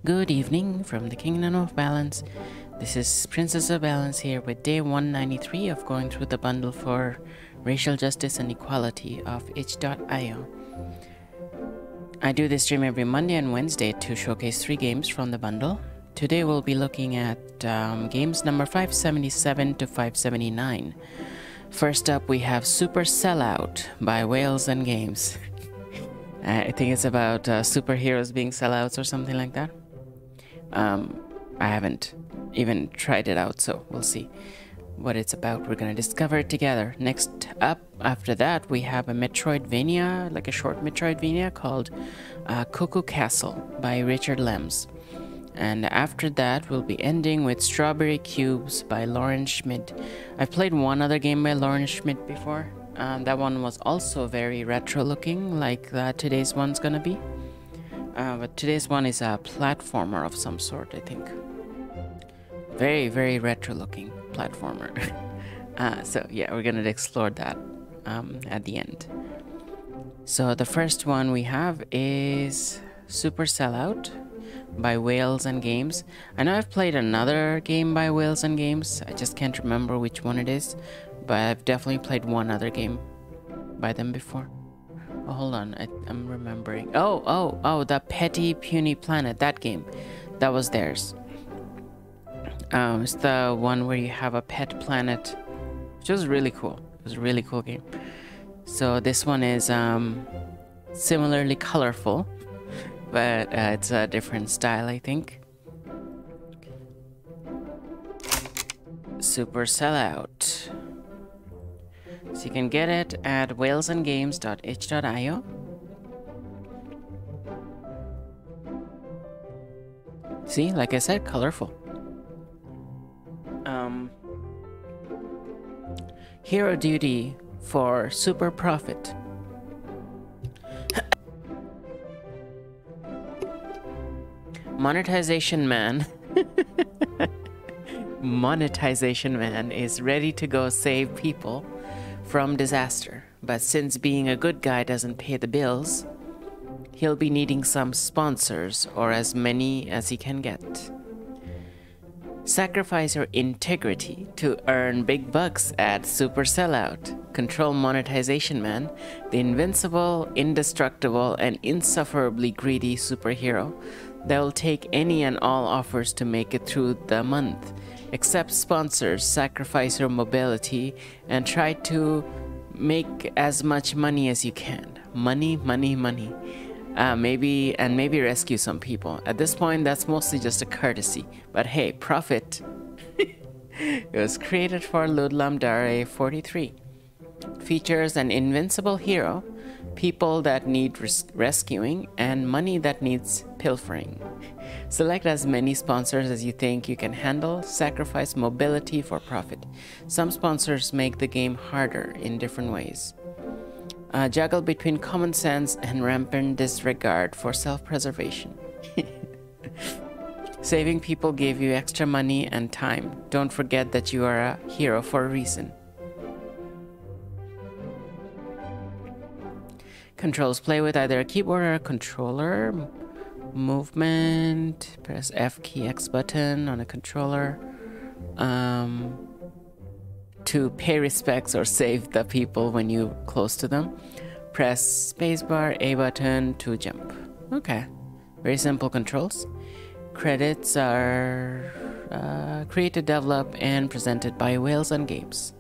Good evening from the Kingdom of Balance. This is Princess of Balance here with day 193 of going through the bundle for racial justice and equality of itch.io. I do this stream every Monday and Wednesday to showcase 3 games from the bundle. Today we'll be looking at games number 577 to 579. First up we have Super Sellout by Whales and Games. I think it's about superheroes being sellouts or something like that. I haven't even tried it out, so we'll see what it's about. We're gonna discover it together. Next up, after that, we have a Metroidvania, like a short Metroidvania called Cuckoo Castle by Richard Lems. And after that, we'll be ending with Strawberry Cubes by Lauren Schmidt. I've played one other game by Lauren Schmidt before. That one was also very retro looking, like today's one's gonna be. But today's one is a platformer of some sort, I think. Very, very retro looking platformer. So yeah, we're gonna explore that at the end. So the first one we have is Super Sellout by Whales and Games. I know I've played another game by Whales and Games. I just can't remember which one it is. But I've definitely played one other game by them before. Oh, hold on, I'm remembering. Oh, the Petty Puny Planet, that game. That was theirs. It's the one where you have a pet planet, which was really cool. It was a really cool game. So this one is similarly colorful, but it's a different style, I think. Super Sellout. So you can get it at whalesandgames.itch.io. See, like I said, colorful. Hero Duty for Super Profit. Monetization Man. Monetization Man is ready to go save people from disaster, but since being a good guy doesn't pay the bills, he'll be needing some sponsors, or as many as he can get. Sacrifice your integrity to earn big bucks at Super Sellout. Control Monetization Man, the invincible, indestructible, and insufferably greedy superhero that will take any and all offers to make it through the month. Accept sponsors, sacrifice your mobility, and try to make as much money as you can. Money, money, money. Maybe rescue some people. At this point, that's mostly just a courtesy. But hey, profit. It was created for Ludlam Dare 43. Features an invincible hero, people that need rescuing, and money that needs pilfering. Select as many sponsors as you think you can handle. Sacrifice mobility for profit. Some sponsors make the game harder in different ways. Juggle between common sense and rampant disregard for self-preservation. Saving people gave you extra money and time. Don't forget that you are a hero for a reason. Controls: play with either a keyboard or a controller. Movement, press F key, X button on a controller to pay respects or save the people when you close to them. Press spacebar, A button to jump. Okay, very simple controls. Credits are created, developed, and presented by Whales and Games.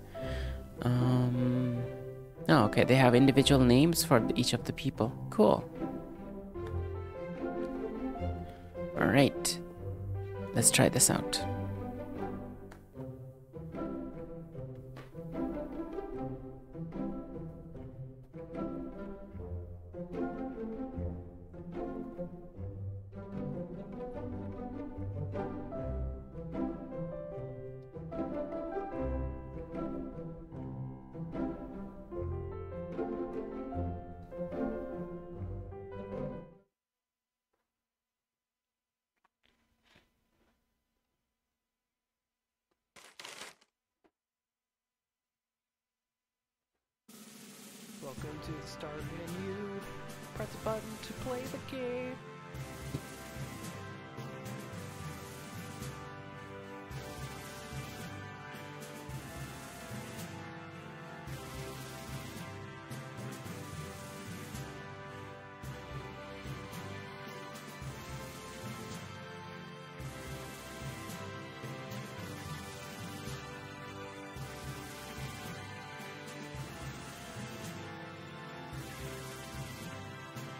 Oh, okay, they have individual names for each of the people. Cool. Alright, let's try this out. Welcome to the start menu. Press a button to play the game.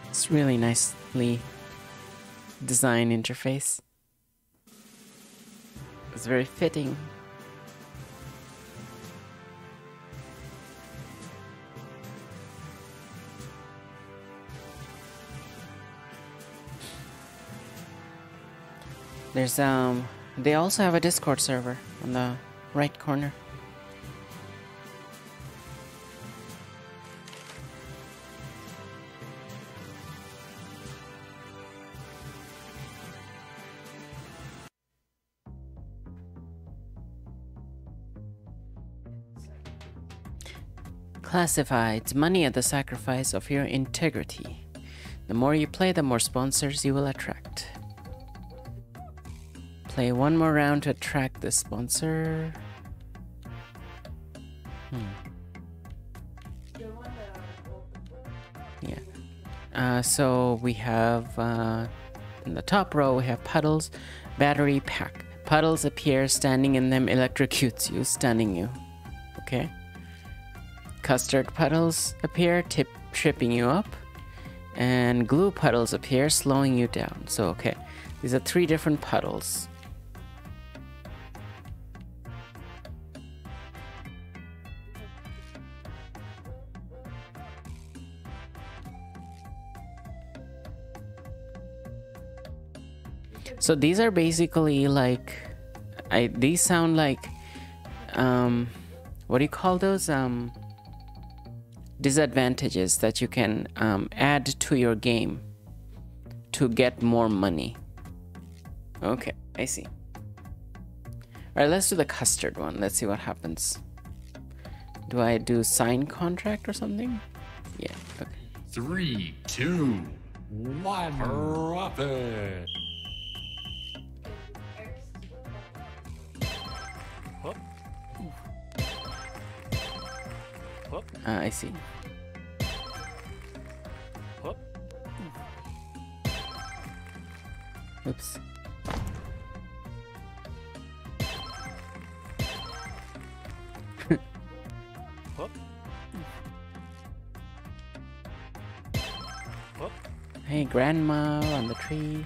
It's really nicely designed interface. It's very fitting. There's they also have a Discord server on the right corner. Classifieds, money at the sacrifice of your integrity. The more you play, the more sponsors you will attract. Play one more round to attract the sponsor. Yeah. So we have in the top row we have puddles, battery pack. Puddles appear, standing in them electrocutes you, stunning you. Okay. Custard puddles appear, tripping you up, and glue puddles appear, slowing you down. So, okay, these are 3 different puddles. So these are basically like, these sound like, what do you call those? Disadvantages that you can add to your game to get more money. Okay, I see. Alright, let's do the custard one. Let's see what happens. Do I do sign contract or something? Yeah, okay. 3, 2, 1, profit! I see. Oops. Hey, grandma on the tree.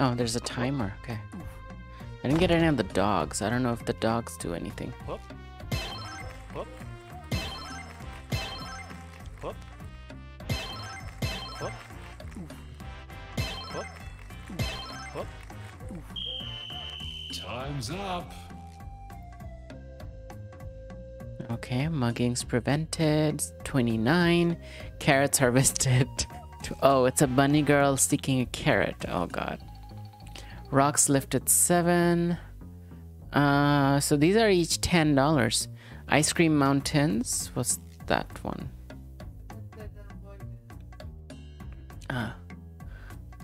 Oh, there's a timer. Okay. I didn't get any of the dogs. I don't know if the dogs do anything. Time's up. Okay, muggings prevented. 29. Carrots harvested. Oh, it's a bunny girl seeking a carrot. Oh god. Rocks lifted 7. So these are each $10. Ice cream mountains. What's that one?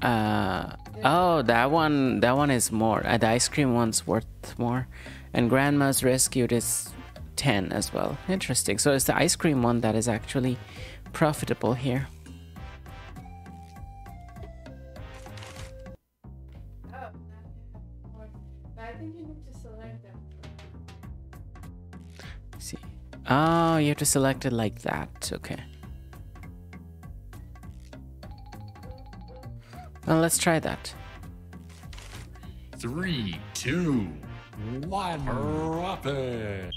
Oh, that one is more. The ice cream one's worth more. And grandma's rescued is 10 as well. Interesting. So it's the ice cream one that is actually profitable here. See. Oh, you have to select it like that. Okay. Well, let's try that. 3, 2, 1. Drop it.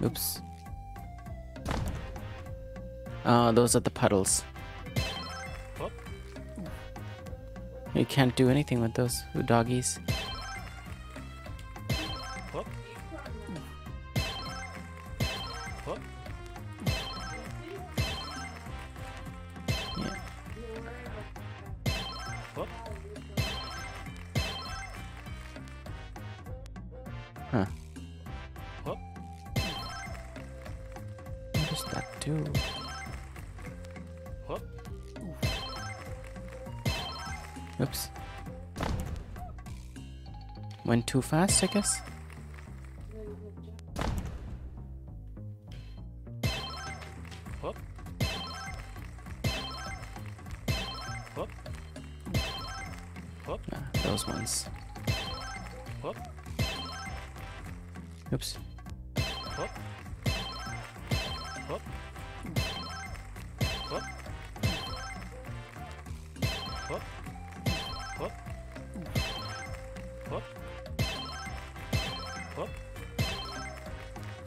Oops. Oh, those are the puddles. You can't do anything with those doggies. Yeah. Huh. What does that do? Oops. Went too fast, I guess. Those ones. Oops.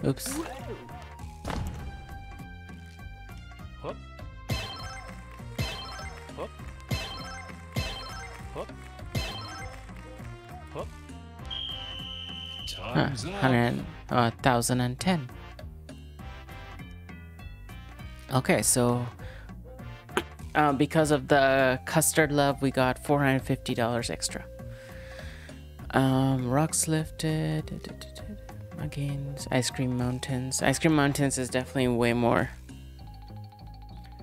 Oops. Time's up. 1,010. Okay, so because of the custard love, we got $450 extra. Rocks lifted. Again, Ice Cream Mountains. Ice Cream Mountains is definitely way more.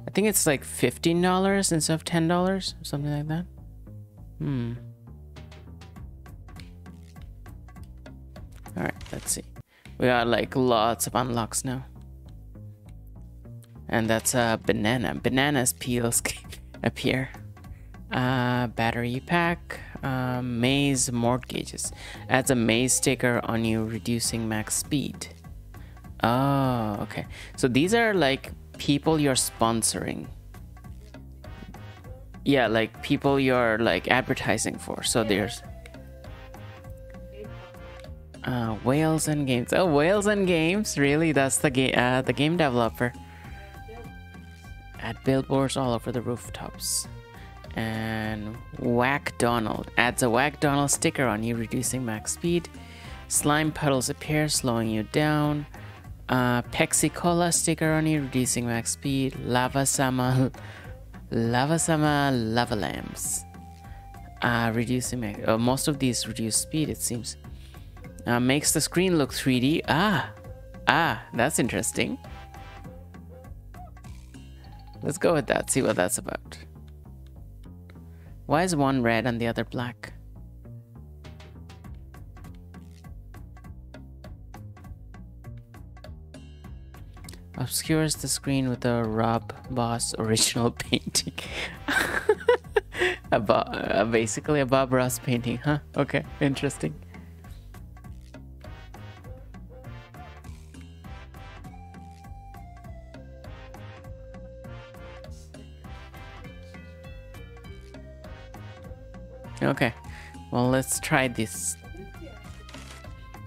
I think it's like $15 instead of $10, something like that. Alright, let's see. We got like lots of unlocks now. And that's a banana. Bananas peels appear. Battery pack. Maze mortgages. Adds a maze sticker on you, reducing max speed. Oh, okay. So these are like people you're sponsoring. Yeah, like people you're like advertising for. So there's Whales and Games. Oh, Whales and Games. Really? That's the game developer. Add billboards all over the rooftops. And Whack Donald adds a Whack Donald sticker on you, reducing max speed. Slime puddles appear, slowing you down. Pepsi Cola sticker on you, reducing max speed. Lava Sama lava lamps. Reducing max. Most of these reduce speed, it seems. Makes the screen look 3D. That's interesting. Let's go with that. See what that's about. Why is one red and the other black? Obscures the screen with a Rob Boss original painting. Basically a Bob Ross painting, huh? Okay, interesting. Okay, well, let's try this.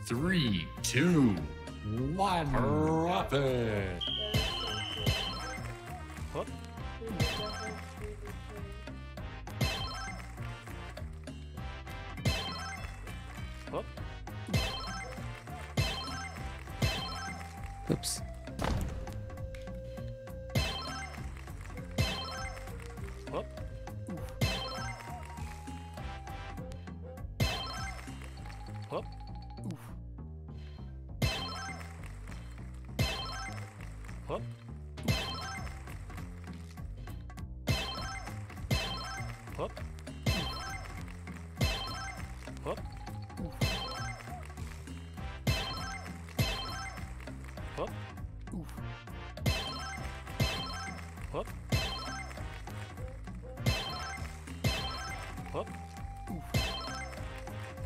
3, 2, 1. Drop it. Oops.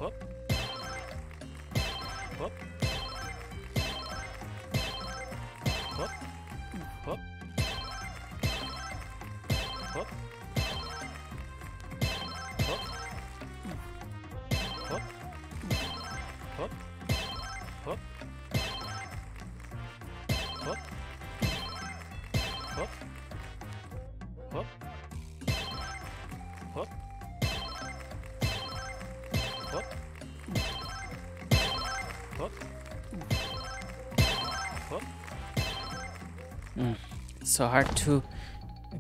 Whoop. Whoop. Whoop. Whoop. Whoop. Whoop. Whoop. Whoop. Whoop. Whoop. Whoop. Whoop. Whoop. Whoop. Whoop. Whoop. It's so hard to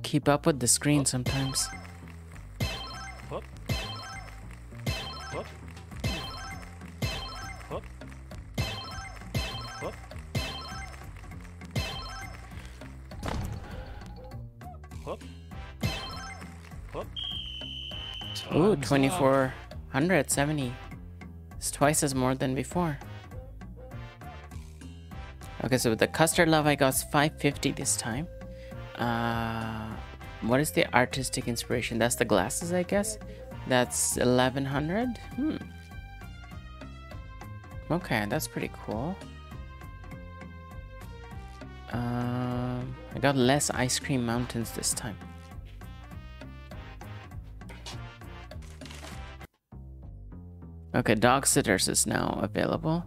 keep up with the screen sometimes. Whoop. Whoop. Whoop. Whoop. Whoop. Whoop. Ooh, Time's up. 2470. It's twice as more than before. Okay, so with the custard love, I got 550 this time. What is the artistic inspiration? That's the glasses, I guess. That's 1100. Okay, that's pretty cool. I got less ice cream mountains this time. Okay, dog sitters is now available.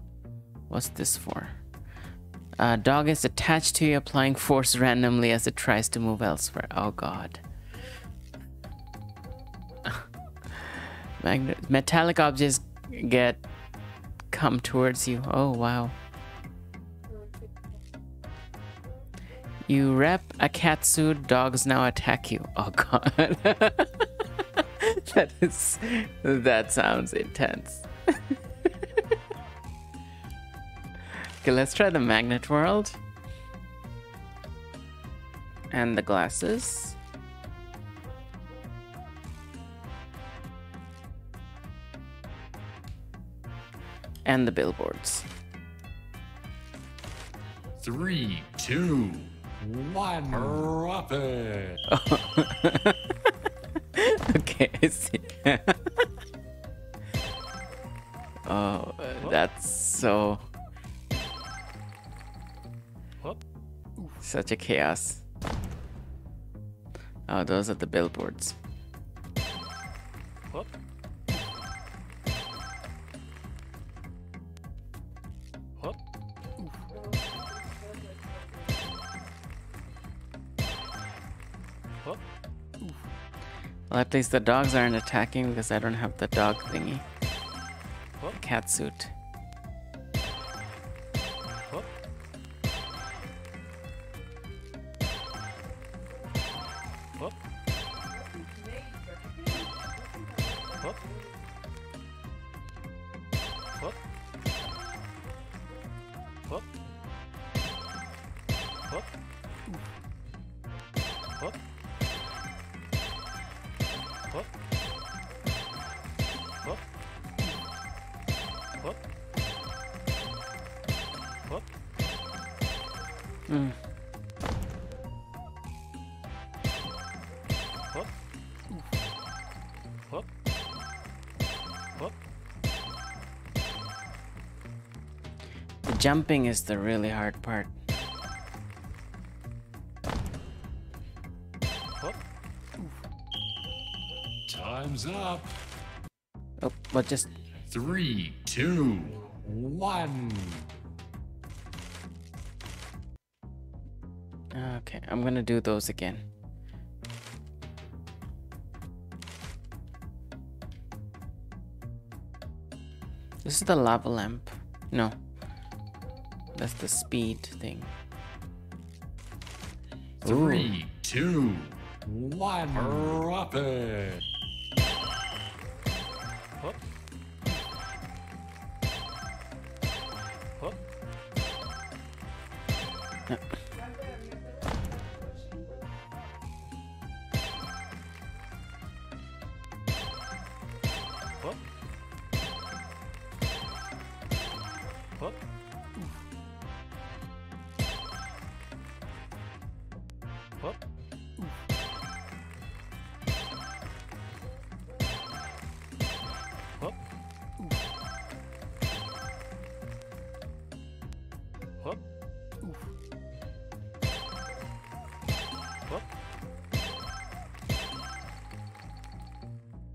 What's this for? Dog is attached to you, applying force randomly as it tries to move elsewhere. Oh god. Metallic objects come towards you. Oh wow. You rep a catsuit, dogs now attack you. Oh god. That sounds intense. Okay, let's try the magnet world. And the glasses. And the billboards. 3, 2, 1. Drop it. Okay, I see. Oh, that's so... Whoop. Such a chaos. Oh, those are the billboards. Whoop. Whoop. Whoop. Well, at least the dogs aren't attacking because I don't have the dog thingy. Whoop. Cat suit. Whoop. Whoop. Whoop. Whoop. Whoop. Whoop. Whoop. Whoop. Whoop. Whoop. Whoop. Mm. Whoop. Whoop. Whoop. The jumping is the really hard part. Whoop. Time's up. Oh, what just... 3, 2, 1. Okay, I'm gonna do those again. This is the lava lamp. No. That's the speed thing. 3, 2, 1. Drop it. Whoop. Whoop. Whoop. Whoop. Whoop. Whoop.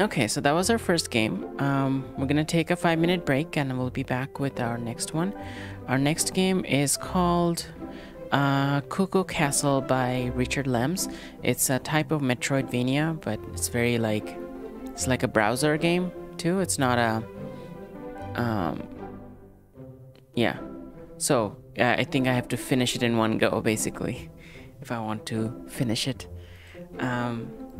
Okay, so that was our first game. We're gonna take a 5-minute break and we'll be back with our next one. Our next game is called Cuckoo Castle by Richard Lems. It's a type of Metroidvania, but it's very like, it's like a browser game too. It's not a, yeah. So I think I have to finish it in one go basically, if I want to finish it.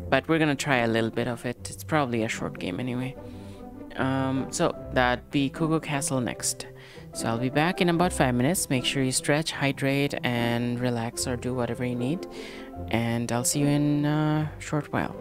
But we're gonna try a little bit of it. It's probably a short game anyway. So that'd be Cuckoo Castle next. So I'll be back in about 5 minutes. Make sure you stretch, hydrate, and relax or do whatever you need. And I'll see you in a short while.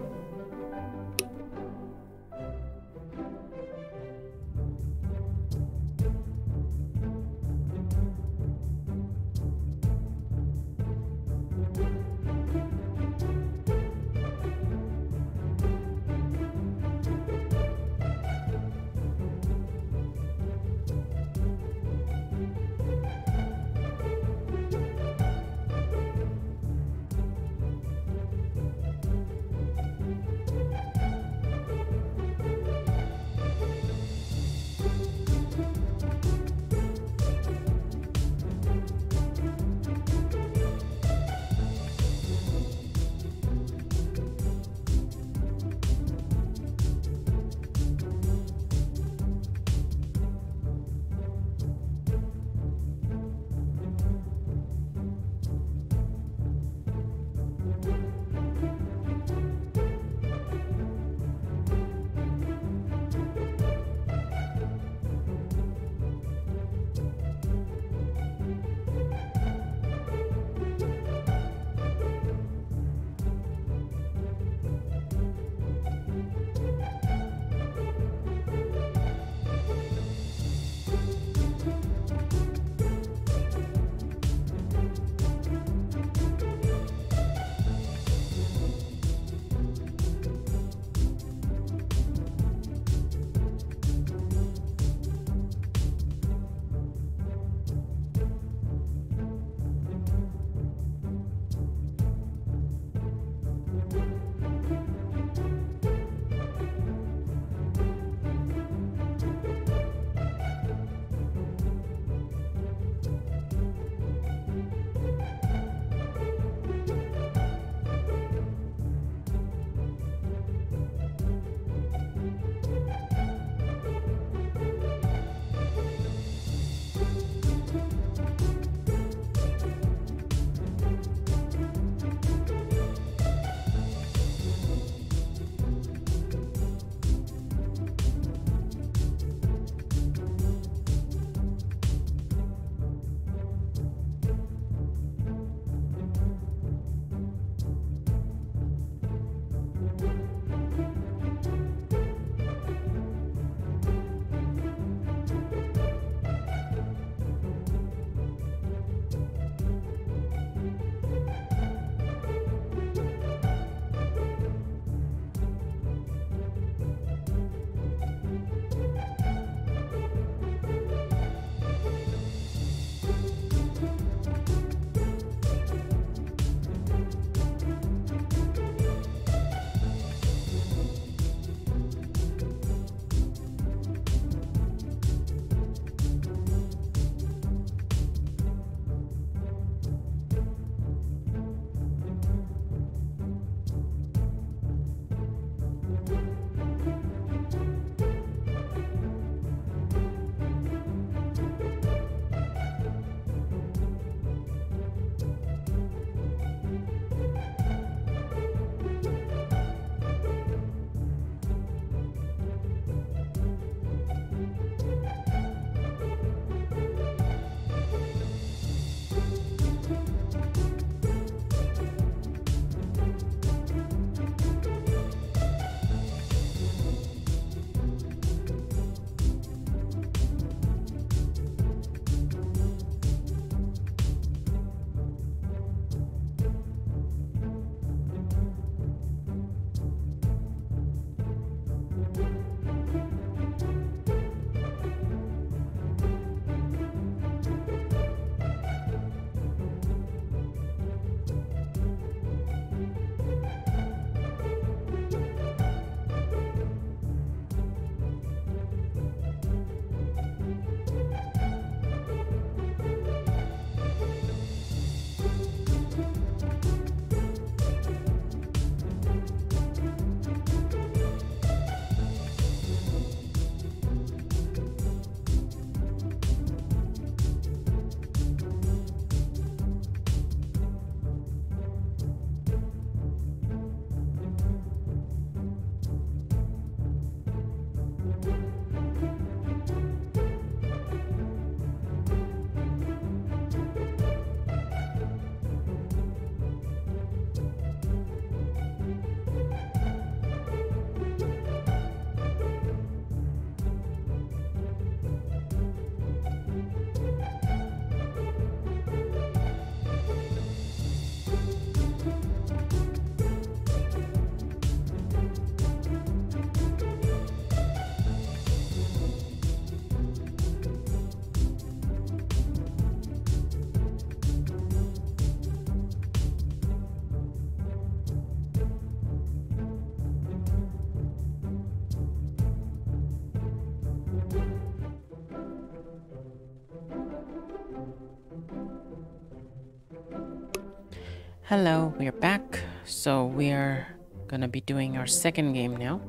Hello, we're back. So we're gonna be doing our second game now.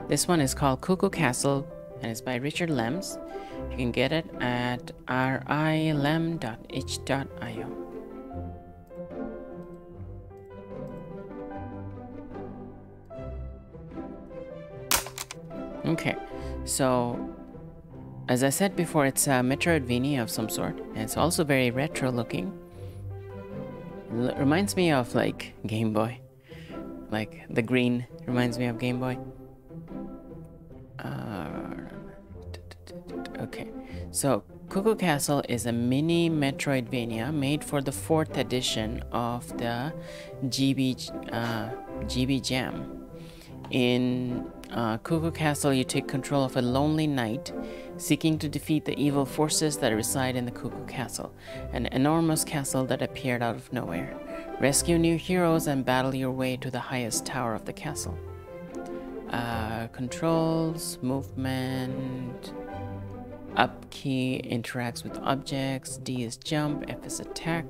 This one is called Cuckoo Castle and it's by Richard Lems. You can get it at rilem.h.io. Okay, so as I said before, it's a Metroidvania of some sort, and it's also very retro looking. Reminds me of like Game Boy. Like the green reminds me of Game Boy. Okay, so Cuckoo Castle is a mini Metroidvania made for the 4th edition of the GB Jam. In Cuckoo Castle, you take control of a lonely knight seeking to defeat the evil forces that reside in the Cuckoo Castle, an enormous castle that appeared out of nowhere. Rescue new heroes and battle your way to the highest tower of the castle. Controls, movement, up key interacts with objects, D is jump, F is attack,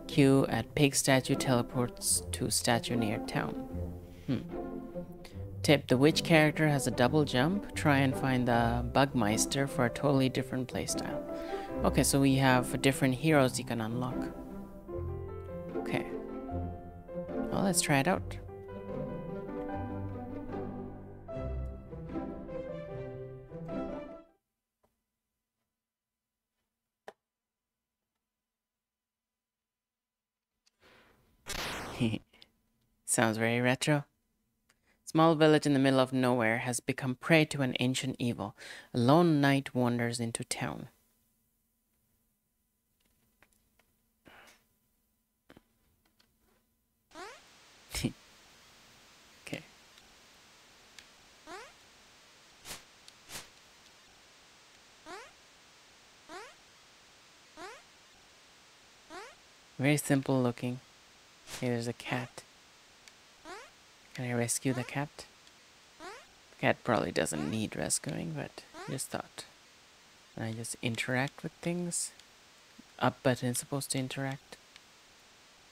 Q at pig statue teleports to statue near town. Tip, the witch character has a double jump. Try and find the Bugmeister for a totally different playstyle. Okay, so we have different heroes you can unlock. Okay. Well, let's try it out. Sounds very retro. Small village in the middle of nowhere has become prey to an ancient evil. A lone knight wanders into town. Okay. Very simple looking. Okay, there's a cat. Can I rescue the cat? The cat probably doesn't need rescuing, but just thought. Can I just interact with things? Up button supposed to interact.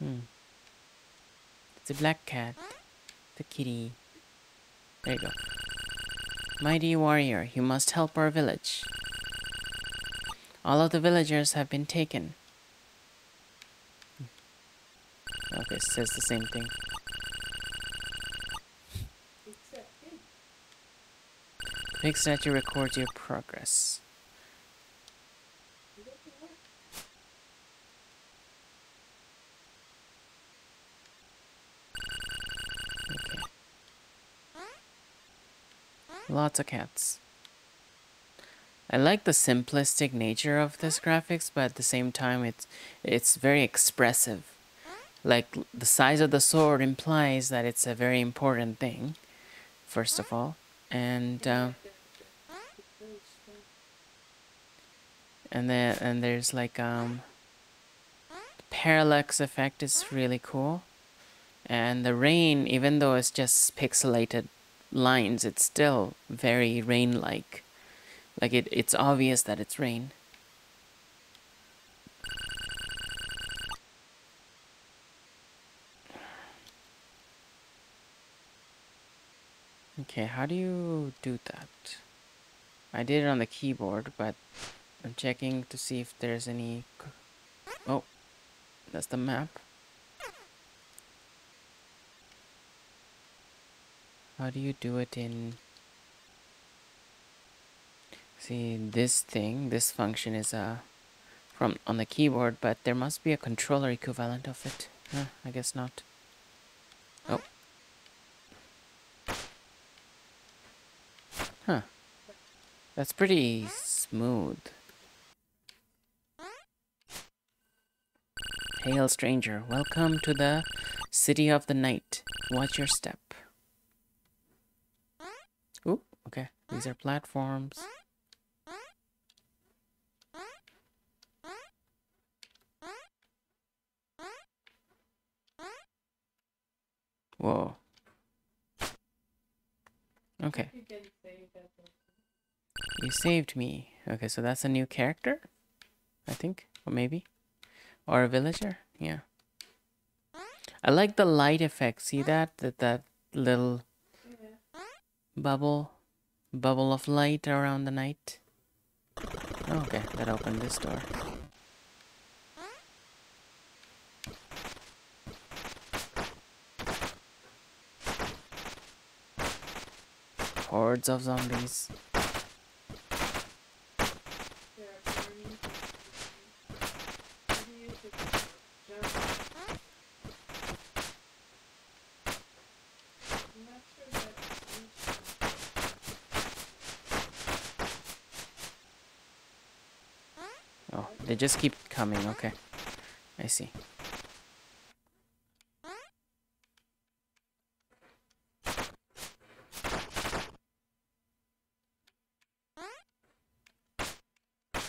It's a black cat. The kitty. There you go. Mighty warrior, you must help our village. All of the villagers have been taken. Okay, it says the same thing. Big statue records your progress. Okay. Lots of cats. I like the simplistic nature of this graphics, but at the same time it's very expressive. Like the size of the sword implies that it's a very important thing, first of all. And there's like parallax effect is really cool, and the rain, even though it's just pixelated lines, it's still very rain-like. Like it's obvious that it's rain. Okay, how do you do that? I did it on the keyboard, but I'm checking to see if there's any... Oh, that's the map. How do you do it in... See, this thing, this function is from on the keyboard, but there must be a controller equivalent of it. Huh, I guess not. Oh. Huh. That's pretty smooth. Hail stranger, welcome to the city of the night. Watch your step. Ooh, okay. These are platforms. Whoa. Okay. You saved me. Okay, so that's a new character? I think. Or maybe. Or a villager? Yeah. I like the light effect. See that? That little Yeah. bubble of light around the night. Okay, that opened this door. Hordes of zombies. There are burning. Maybe you could jump. I'm not sure that Oh, they just keep coming. Okay, I see.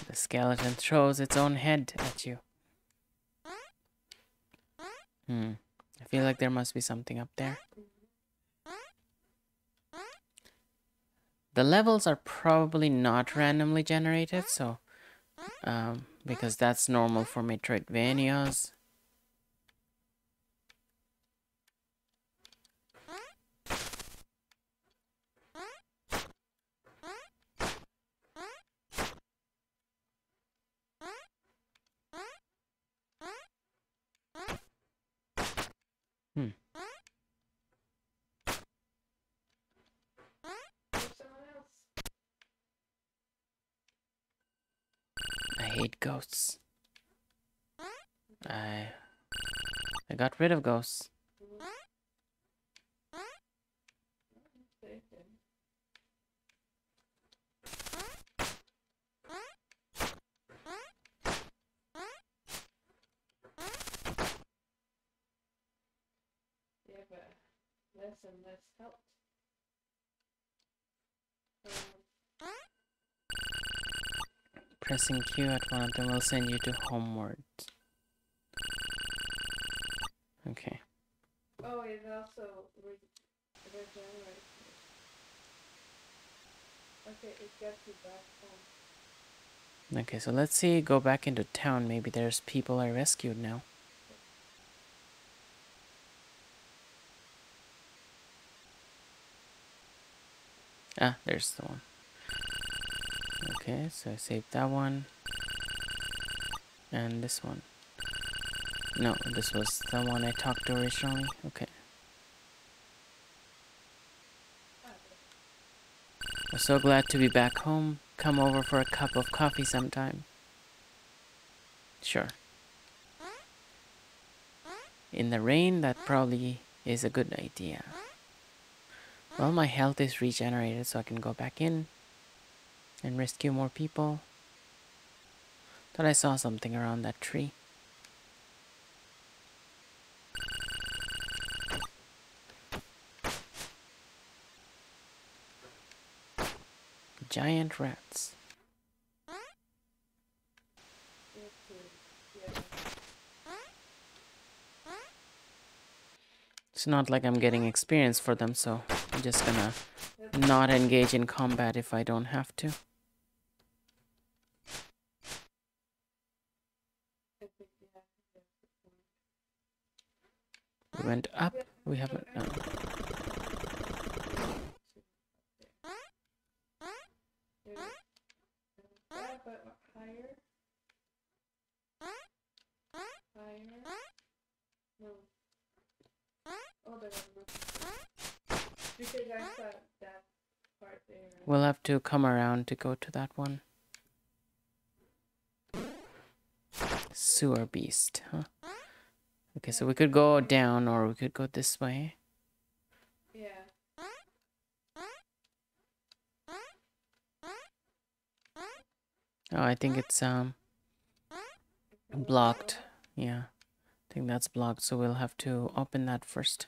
The skeleton throws its own head at you. I feel like there must be something up there. The levels are probably not randomly generated, so because that's normal for Metroidvanias. there's someone else. I hate ghosts. I got rid of ghosts. They can. Yeah, but less and less help. Pressing Q at one of them will send you to homeward. Okay. Oh, it also regenerates. Okay, it gets you back home. Okay, so let's see, go back into town. Maybe there's people I rescued now. Ah, there's the one. Okay, so I saved that one. And this one. No, this was the one I talked to originally. Okay. I'm so glad to be back home. Come over for a cup of coffee sometime. Sure. In the rain, that probably is a good idea. Well, my health is regenerated, so I can go back in and rescue more people. Thought I saw something around that tree. Giant rats. It's not like I'm getting experience for them, so I'm just gonna not engage in combat if I don't have to. We went up. We haven't. Yeah, but higher. Higher. No. Oh, there was nothing. Because I saw that part there. We'll have to come around to go to that one. Sewer beast, huh? Okay, so we could go down or we could go this way. Yeah. Oh, I think it's blocked. Yeah, I think that's blocked, so we'll have to open that first.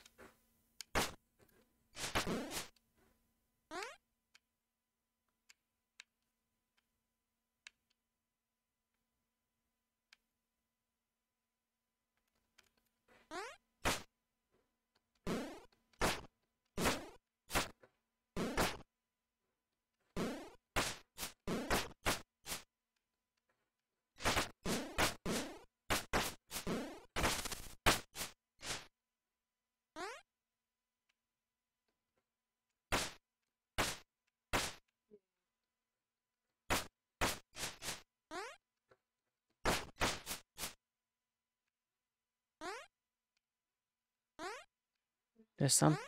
There's some.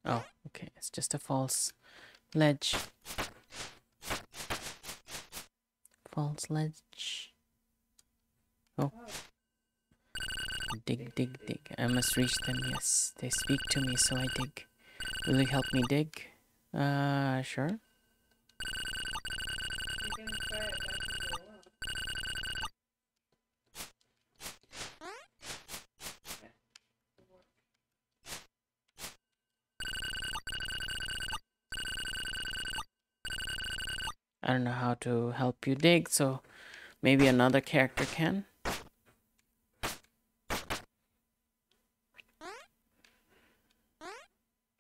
Oh, okay. It's just a false ledge. False ledge. Oh. Dig, dig, dig. I must reach them. Yes. They speak to me, so I dig. Will you help me dig? Sure. You can try it back in the wall. I don't know how to help you dig, so maybe another character can.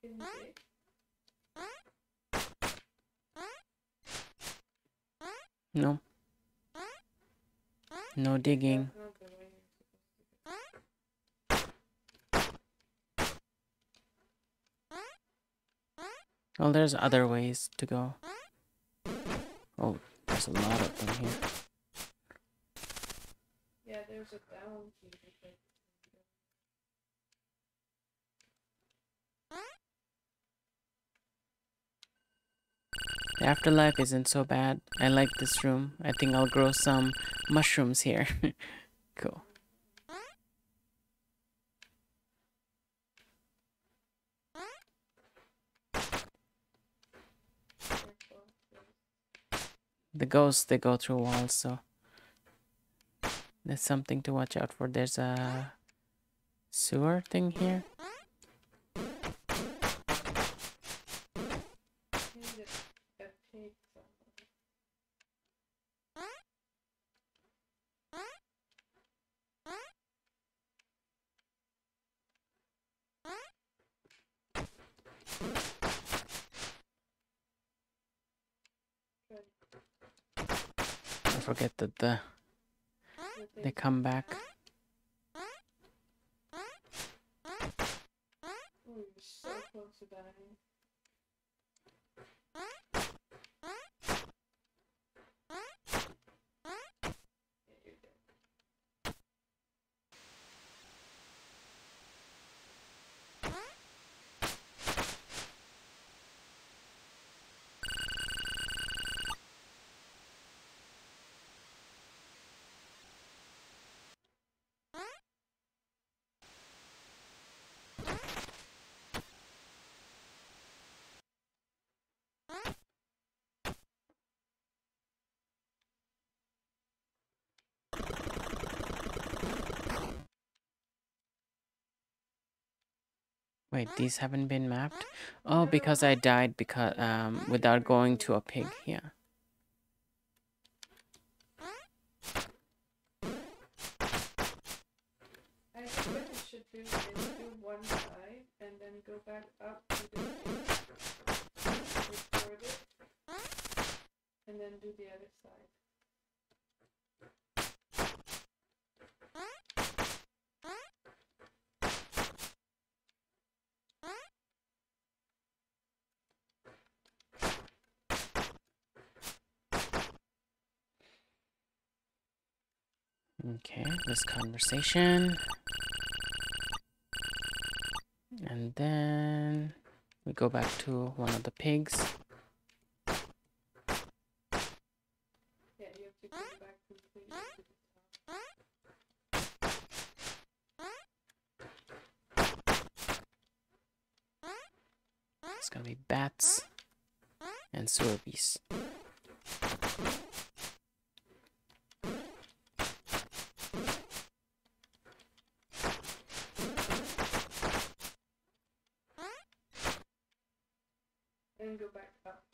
Can you dig? No. No digging. That's not the way you're supposed Well, there's other ways to go. Oh, there's a lot of them here. to. Yeah, there's a down key. The afterlife isn't so bad. I like this room. I think I'll grow some mushrooms here. Cool. The ghosts, they go through walls, so there's something to watch out for. There's a sewer thing here. A pig somewhere. I forget that they come back. Oh, you're so close to dying. Yeah, you're dead. Wait, these haven't been mapped? Oh, because I died because without going to a pig. Yeah. I think what you should do is do one side and then go back up to the pig, record it, and then do the other side. Okay, this conversation. And then we go back to one of the pigs. Yeah, you have to go back completely to the top. It's gonna be bats and sewer beasts. And go back up.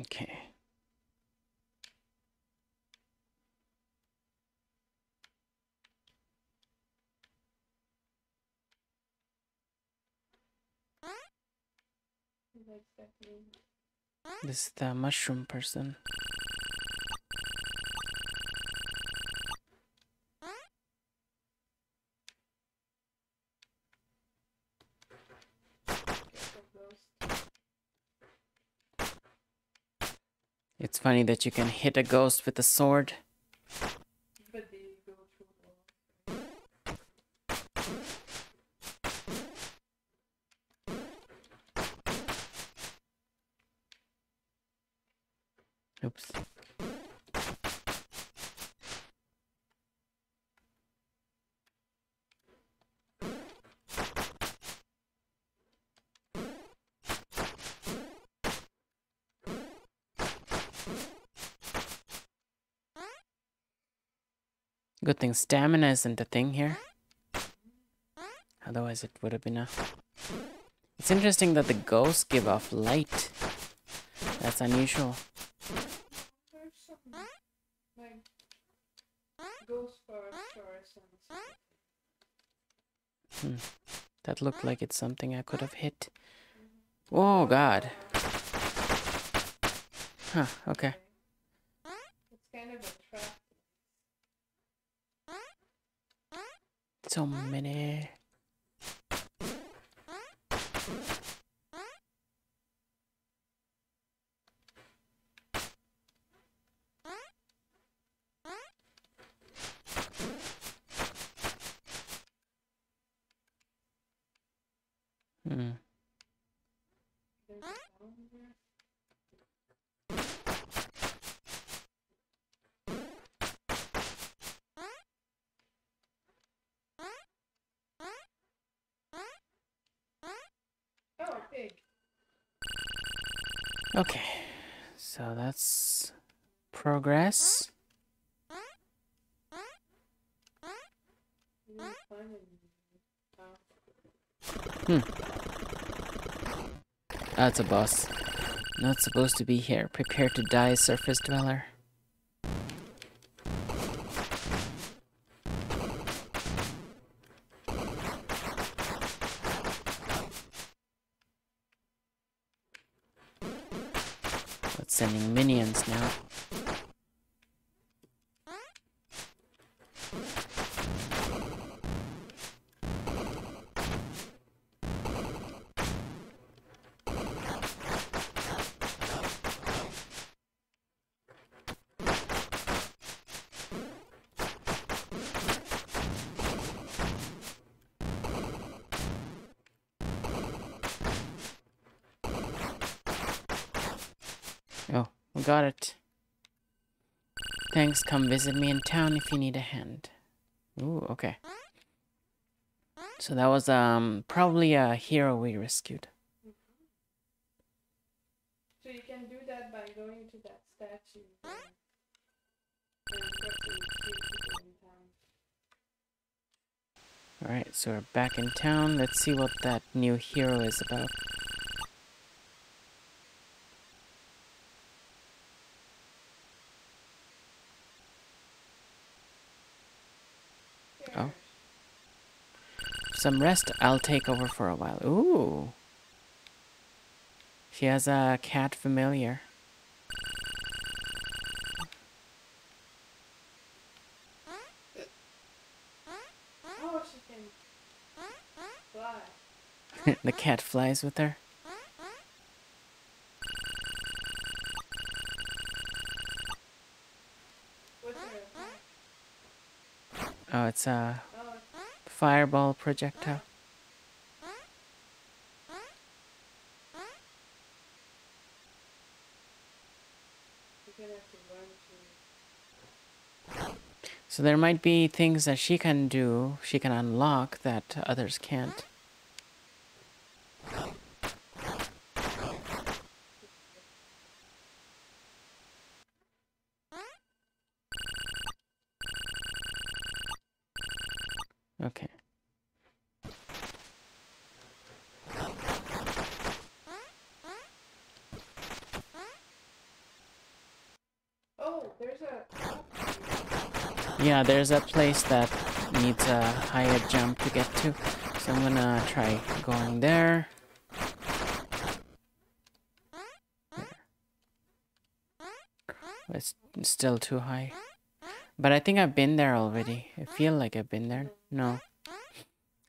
Okay. Like that means This is the mushroom person. It's funny that you can hit a ghost with a sword. But they go through walls. Oops. Good thing stamina isn't a thing here. Otherwise it would have been a... It's interesting that the ghosts give off light. That's unusual. There's some like ghost fluorescence. That looked like it's something I could have hit. Oh god. Huh, okay. It's kind of a trap. So many. Hmm. There's a phone here. Oh, a pig. Okay. So that's progress. You didn't find it. That's a boss. Not supposed to be here. Prepare to die, surface dweller. That's sending minions now. Oh, we got it. Thanks, come visit me in town if you need a hand. Ooh, okay. So that was probably a hero we rescued. So you can do that by going to that statue and pressing people in town. Alright, so we're back in town. Let's see what that new hero is about. Oh. Some rest, I'll take over for a while. Ooh. She has a cat familiar. Oh, she can fly. The cat flies with her. What's her attack? Oh, it's a Oh, fireball projectile. you're gonna have to learn to. So there might be things that she can do, she can unlock that others can't. Okay. Oh, there's a. Yeah, there's a place that needs a higher jump to get to. So I'm gonna try going there. It's still too high. But I think I've been there already. I feel like I've been there. No.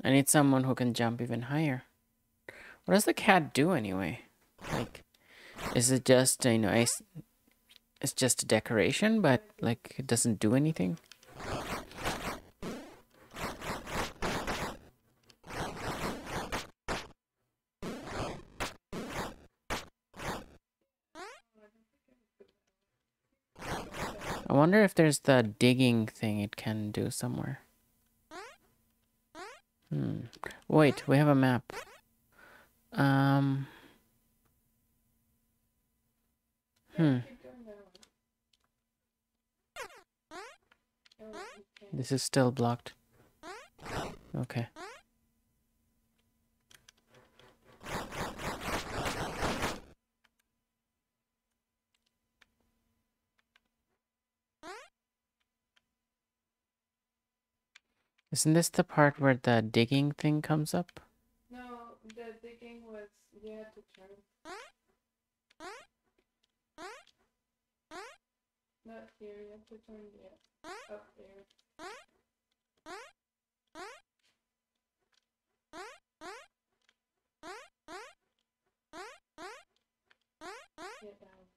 I need someone who can jump even higher. What does the cat do anyway? Like, is it just, It's just a decoration, but like it doesn't do anything. I wonder if there's the digging thing it can do somewhere. Wait, we have a map. This is still blocked. Okay. Isn't this the part where the digging thing comes up? No, the digging was you had to turn. Not here, you have to turn up there. Yeah, that one.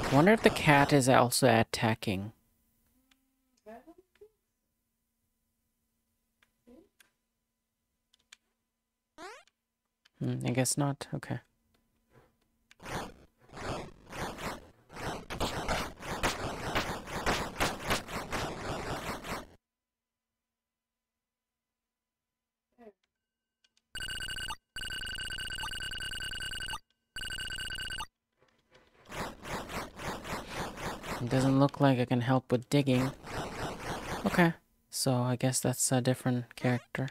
I wonder if the cat is also attacking. I don't think. I guess not. Okay. It doesn't look like I can help with digging. Okay, so I guess that's a different character.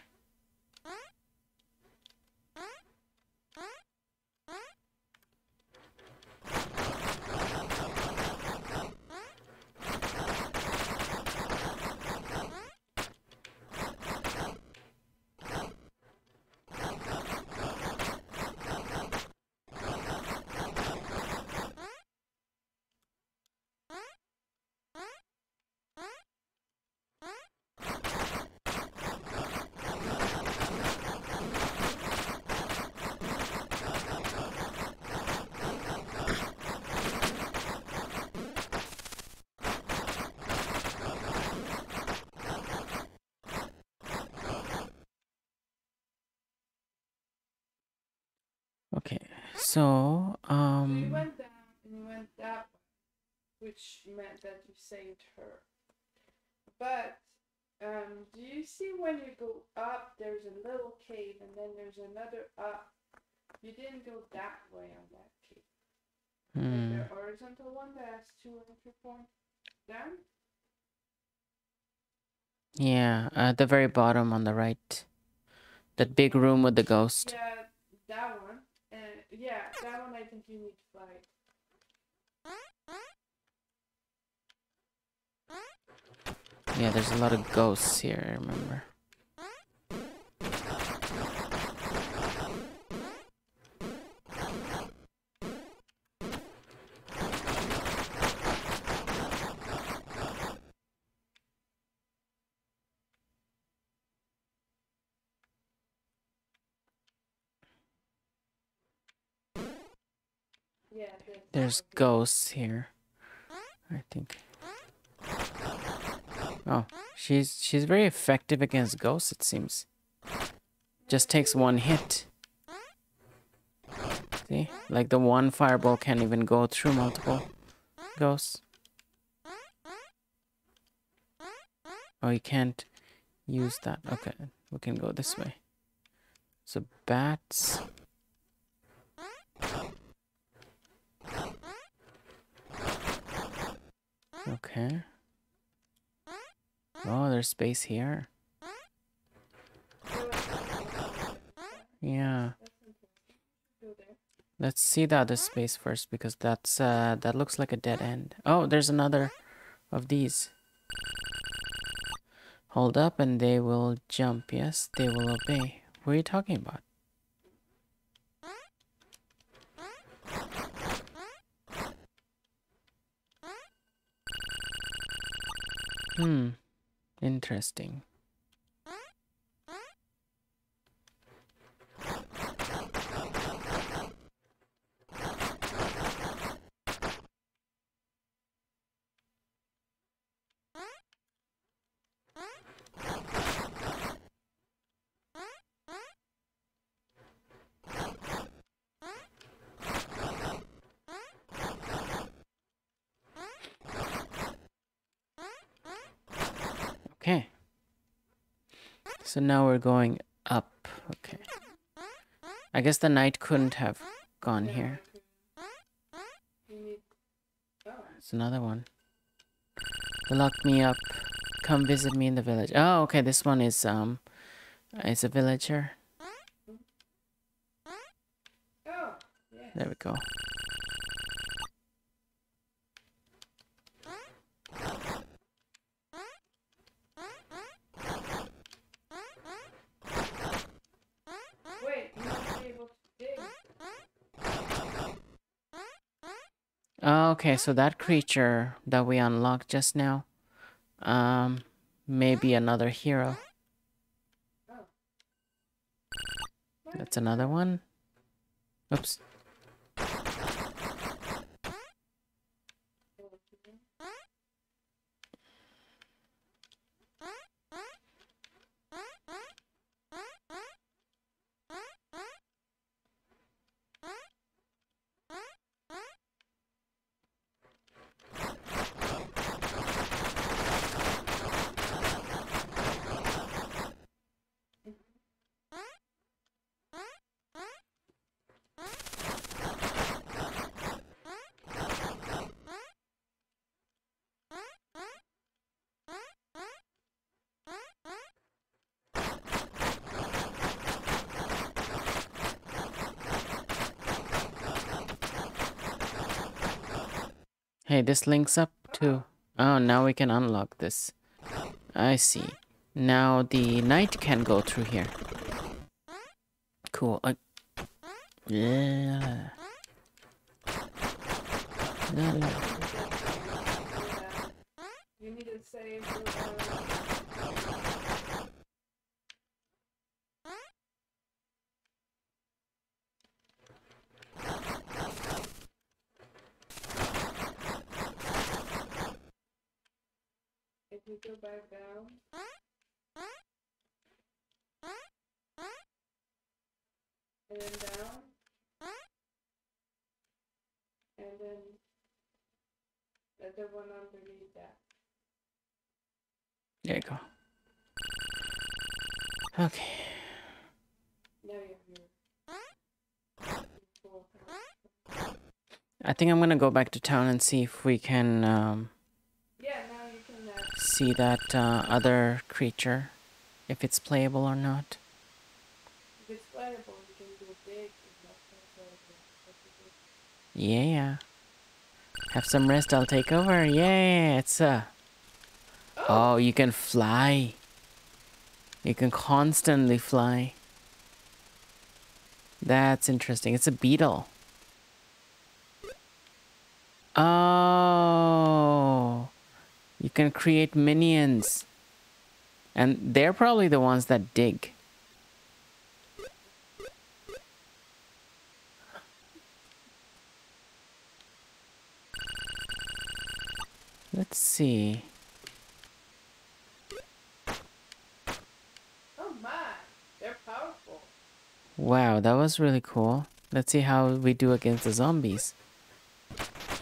Okay, so We went down and we went that way, which meant that you saved her. But do you see when you go up, there's a little cave, and then there's another up. You didn't go that way on that cave. Like the horizontal one that has 2 entry points down. yeah, at the very bottom on the right. That big room with the ghost. Yeah, that one. And yeah, that one I think you need to fight. Yeah, there's a lot of ghosts here, I remember. Yeah, There's ghosts here, I think. Oh, she's very effective against ghosts, it seems. Just takes one hit. See? Like the one fireball can't even go through multiple ghosts. Oh, you can't use that. Okay, we can go this way. So bats. Okay. Oh, there's space here. Yeah. Let's see the other space first because that's that looks like a dead end. Oh, there's another of these. Hold up and they will jump. Yes, they will obey. What are you talking about? Interesting. Okay. So now we're going up. Okay. I guess the knight couldn't have gone here. You need. Oh. It's another one. They locked me up. Come visit me in the village. Oh, okay. This one is a villager. Oh. Yes. There we go. Wait, you might be able to dig. Okay, so that creature that we unlocked just now, maybe another hero. Oh. That's another one. Oops. Hey, this links up to... Oh, now we can unlock this. I see. Now the knight can go through here. Cool. Yeah. La, la. You need to save if you go back down. And then down. And then the one underneath that. There you go. Okay. Now you have your. I think I'm gonna go back to town and see if we can Yeah, now you can see that other creature, if it's playable or not. if it's playable, you can do a dig. Yeah. Have some rest, I'll take over. Yeah, it's Oh, you can fly. You can constantly fly. That's interesting. It's a beetle. Oh. You can create minions. And they're probably the ones that dig. Let's see. Oh my, they're powerful. Wow, that was really cool. Let's see how we do against the zombies.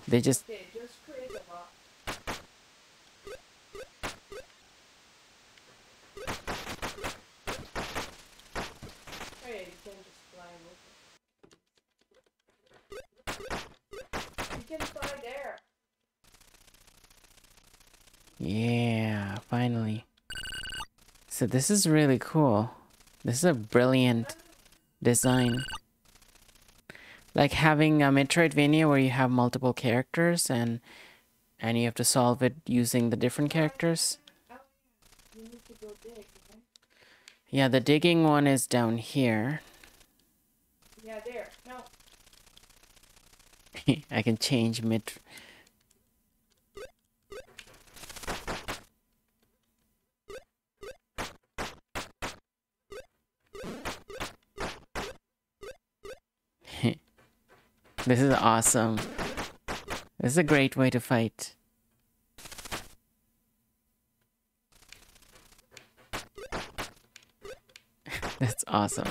They just... Okay, just create a box. Hey, you can just fly over. You can fly there. Yeah, finally. So this is really cool. This is a brilliant design. Like having a Metroidvania where you have multiple characters and you have to solve it using the different characters. You need to go Yeah, the digging one is down here. Yeah, there. No. I can change mid. This is awesome. This is a great way to fight. That's awesome.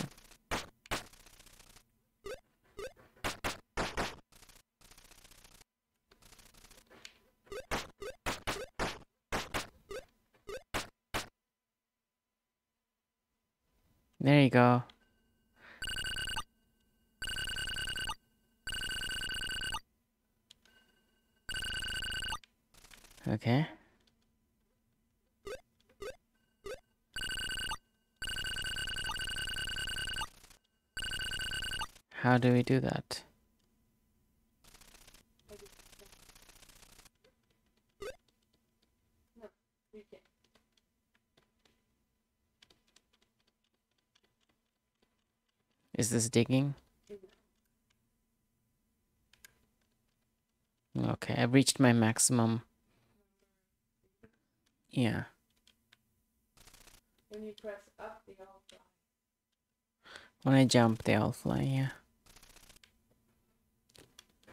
There you go. Okay. How do we do that? No. We can. Is this digging? Okay, I've reached my maximum. Yeah. When you press up, they all fly. When I jump, they all fly, yeah.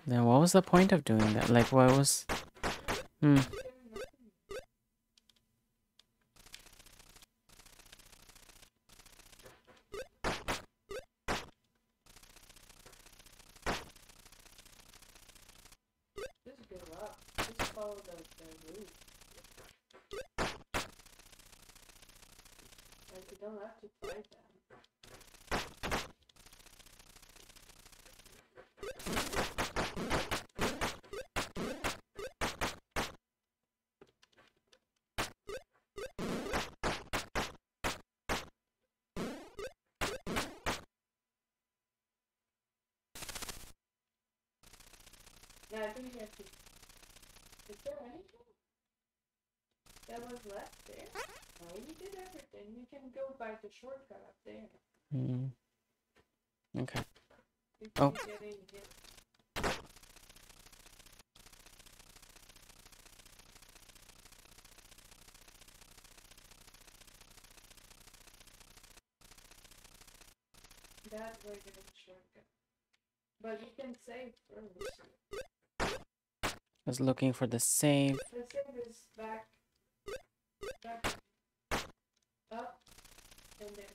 Then what was the point of doing that? Like, what was... Just go up. Just follow the route. Like, you don't have to fight them. Yeah, I think you have to. Is there anything that was left there? No, you did everything. You can go by the shortcut up there. Okay. You Oh. keep getting hit. That way there's a shortcut. But you can save first. I was looking for the save. The save is back, up, and then.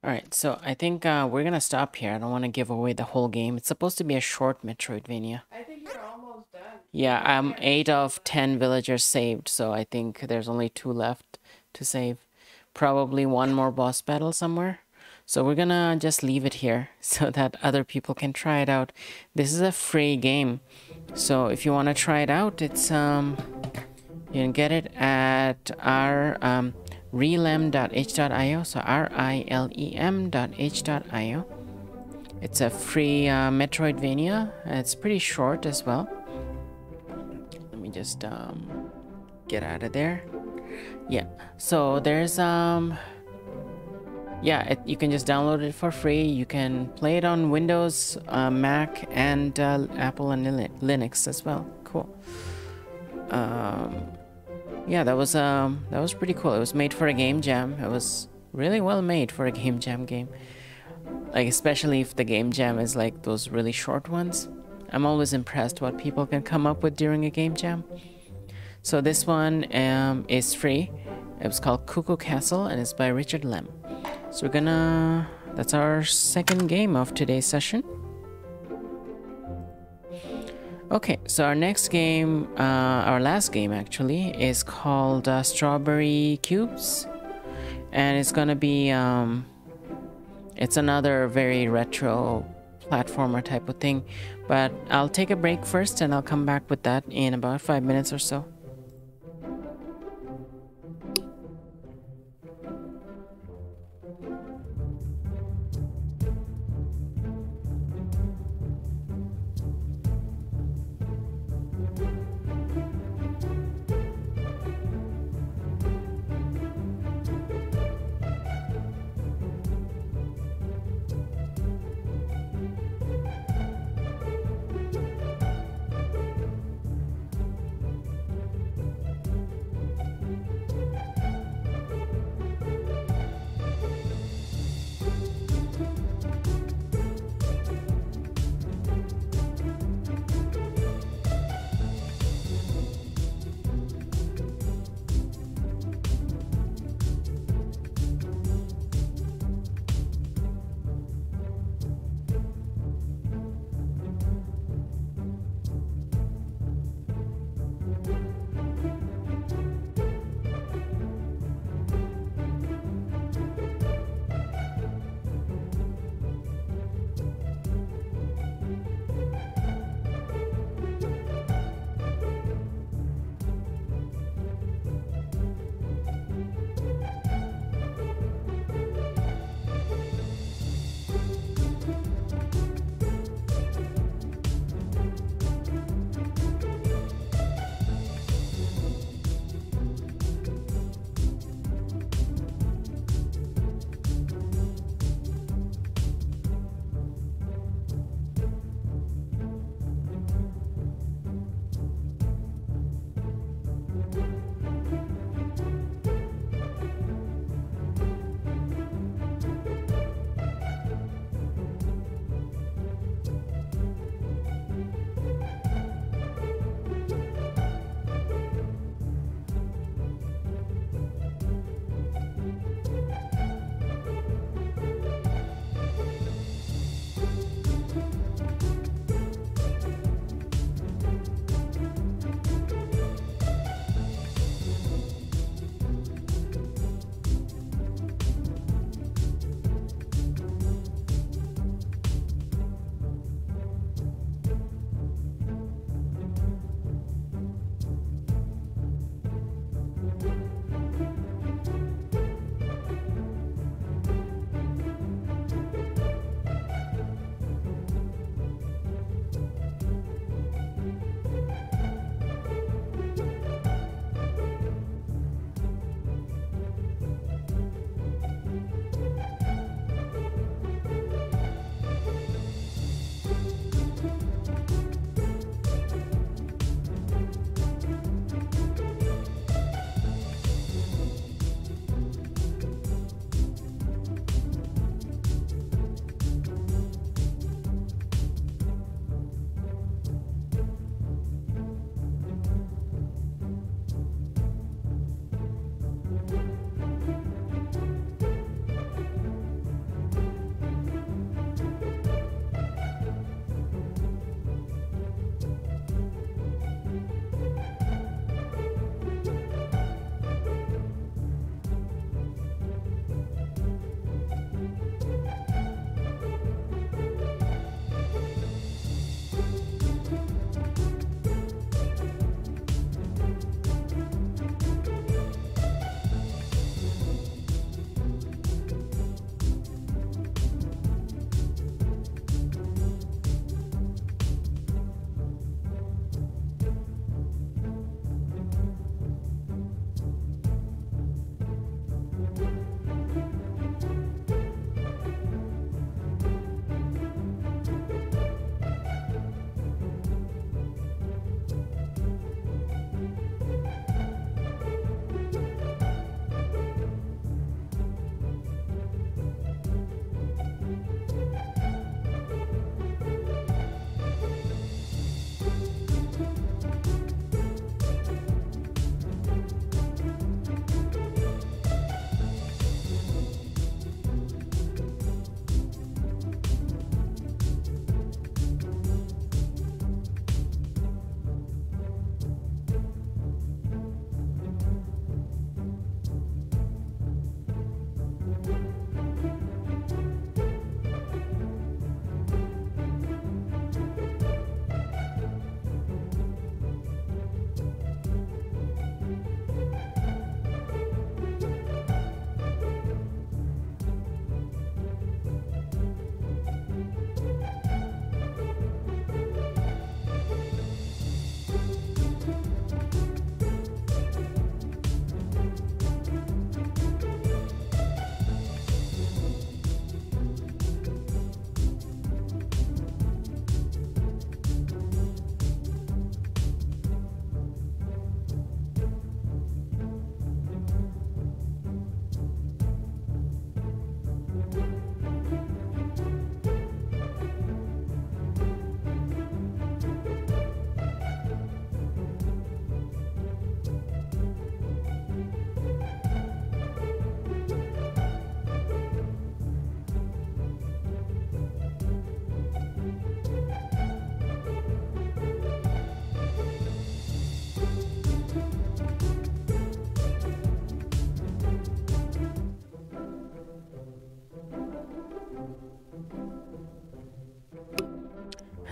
Alright, so I think we're gonna stop here. I don't want to give away the whole game. It's supposed to be a short Metroidvania. I think you're almost done. Yeah, I'm 8 of 10 villagers saved, so I think there's only 2 left to save. Probably one more boss battle somewhere. So we're gonna just leave it here so that other people can try it out. This is a free game, so if you want to try it out, it's you can get it at our relem.h.io, so rilem.h.io. It's a free Metroidvania. It's pretty short as well. Let me just get out of there. Yeah, so there's yeah, you can just download it for free. You can play it on Windows, Mac, and Apple and Linux as well. Cool. Yeah, that was pretty cool. It was made for a game jam. It was really well made for a game jam game. Like, especially if the game jam is like those really short ones. I'm always impressed what people can come up with during a game jam. So this one is free. It was called Cuckoo Castle and it's by Richard Lem. So that's our second game of today's session. Okay, so our next game, our last game actually, is called Strawberry Cubes. And it's gonna be, it's another very retro platformer type of thing. But I'll take a break first and I'll come back with that in about 5 minutes or so.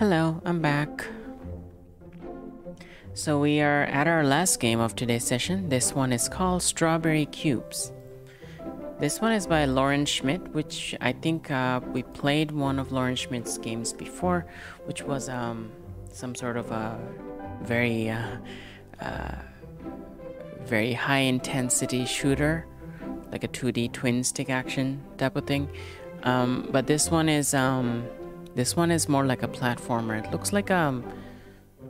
Hello, I'm back. So we are at our last game of today's session. This one is called Strawberry Cubes. This one is by Lauren Schmidt, which I think we played one of Lauren Schmidt's games before, which was some sort of a very very high intensity shooter, like a 2D twin stick action type of thing. But this one is more like a platformer. It looks like a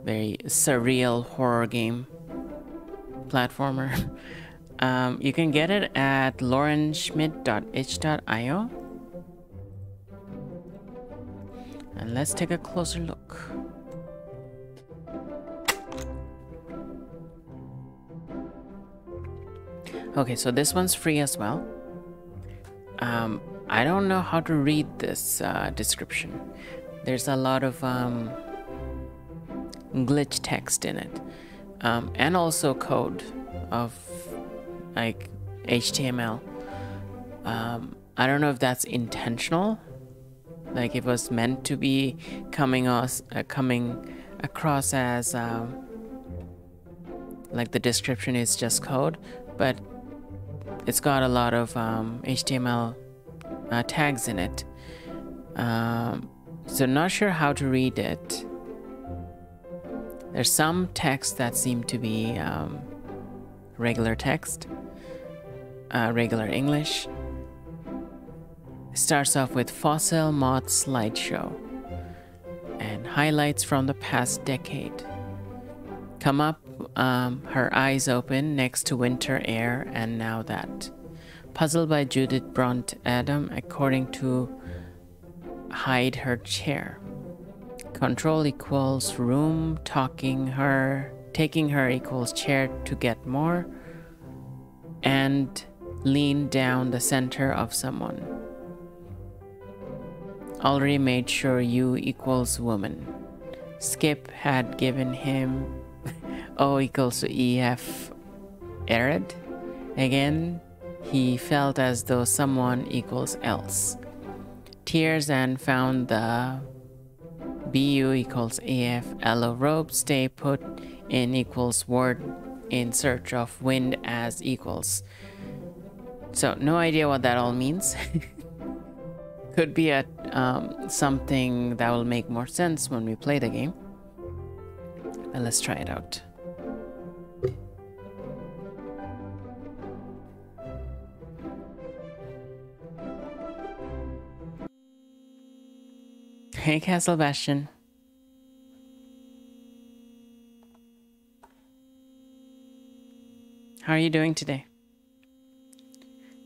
very surreal horror game platformer. You can get it at laurenschmidt.itch.io. And let's take a closer look. Okay, so this one's free as well. I don't know how to read this description. There's a lot of glitch text in it, and also code of like HTML. I don't know if that's intentional, like it was meant to be coming across as like the description is just code, but it's got a lot of HTML tags in it. So not sure how to read it. There's some text that seem to be regular text, regular English. It starts off with fossil moth slideshow and highlights from the past decade. Come up, her eyes open next to winter air and now that. Puzzled by Judith Brunt Adam according to hide her chair. Control equals room, taking her equals chair to get more, and lean down the center of someone. Already made sure U equals woman. Skip had given him O equals to EF arid. Again, he felt as though someone equals else. Tears and found the BU equals AF. Aloe robe, stay put in equals word in search of wind as equals. So no idea what that all means. Could be a something that will make more sense when we play the game. But let's try it out. Hey, Castle Bastion. How are you doing today?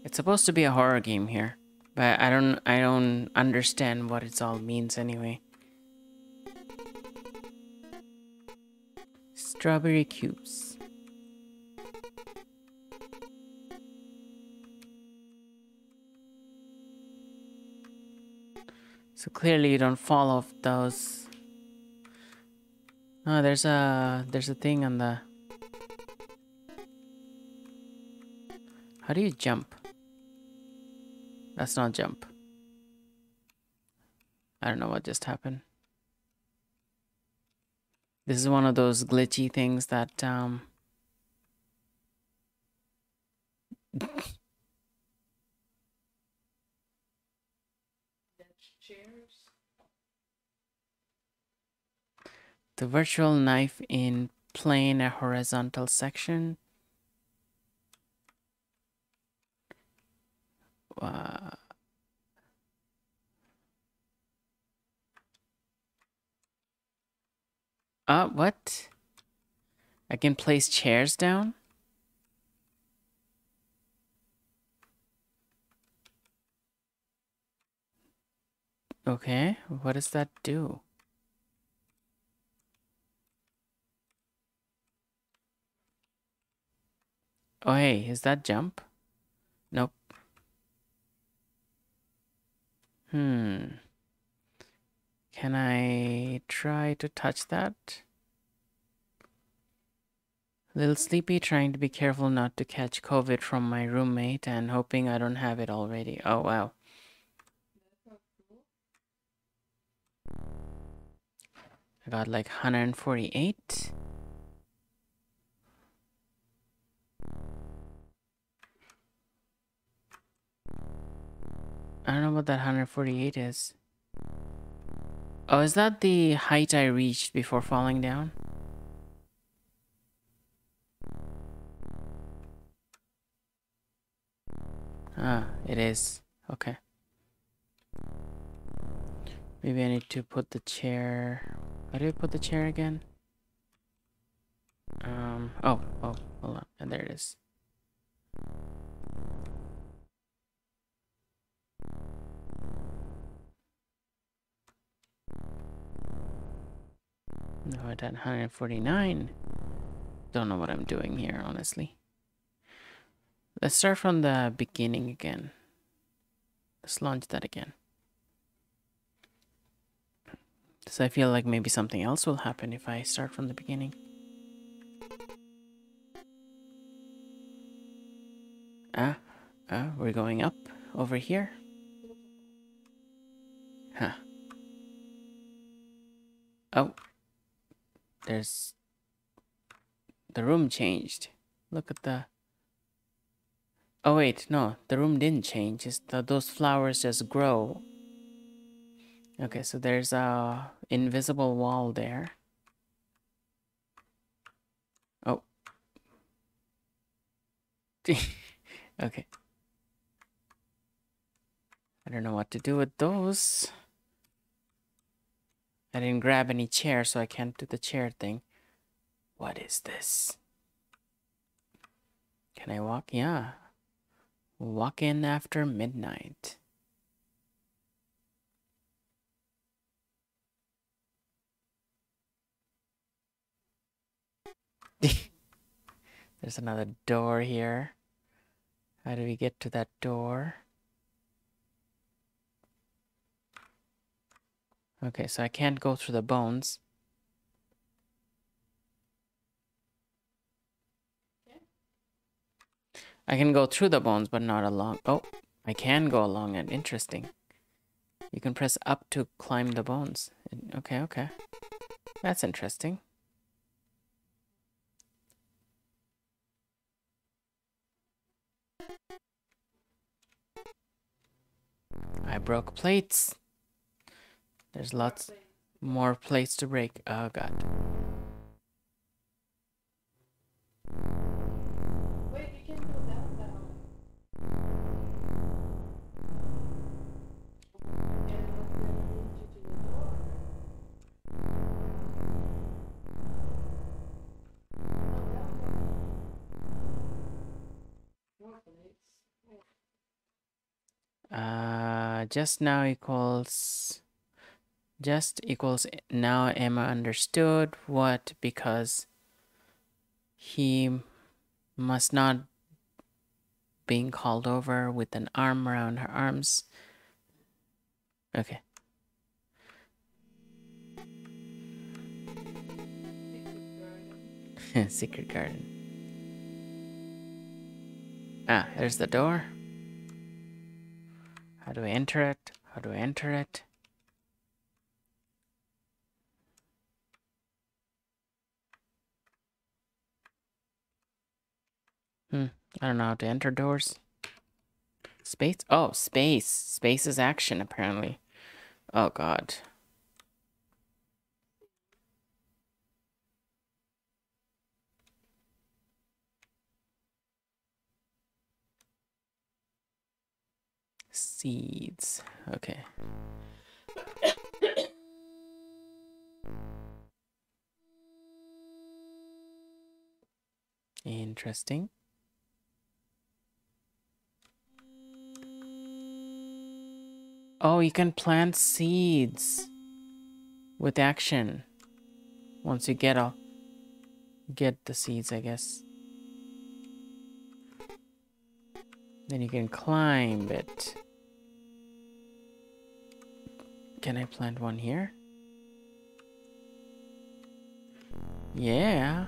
It's supposed to be a horror game here, but I don't understand what it all means anyway. Strawberry cubes. So clearly you don't fall off those. Oh, there's a thing on the. How do you jump? That's not jump. I don't know what just happened. This is one of those glitchy things that Cheers. the virtual knife in plane a horizontal section. What? I can place chairs down? Okay, what does that do? Oh, hey, is that jump? Nope. Can I try to touch that? Little sleepy, trying to be careful not to catch COVID from my roommate and hoping I don't have it already. Oh, wow. I got like 148. I don't know what that 148 is. Oh, is that the height I reached before falling down? Ah, it is. Okay. Maybe I need to put the chair... How do I put the chair again? Oh, hold on. And there it is. No, I done 149. Don't know what I'm doing here, honestly. Let's start from the beginning again. Let's launch that again. So I feel like maybe something else will happen if I start from the beginning. We're going up over here. Huh. Oh. There's... The room changed. Look at the... Oh wait, no. The room didn't change. It's those flowers just grow. Okay, so there's a invisible wall there. Oh. Okay. I don't know what to do with those. I didn't grab any chair, so I can't do the chair thing. What is this? Can I walk? Yeah. Walk in after midnight. There's another door here. How do we get to that door? Okay, so I can't go through the bones. I can go through the bones, but not along. Oh, I can go along it. Interesting. You can press up to climb the bones. Okay, okay. That's interesting. I broke plates. There's lots more plates to break. Oh, God. Wait, you can go down now. And I'm gonna lead you to the door. Oh, more plates. Just now equals... Just equals now Emma understood what, because he must not being called over with an arm around her arms. Okay. Secret garden. Ah, there's the door. How do I enter it? How do I enter it? I don't know how to enter doors. Space? Oh, space. Space is action, apparently. Oh, God. Seeds. Okay. Interesting. Oh, you can plant seeds with action. Once you get the seeds, I guess. Then you can climb it. Can I plant one here? Yeah.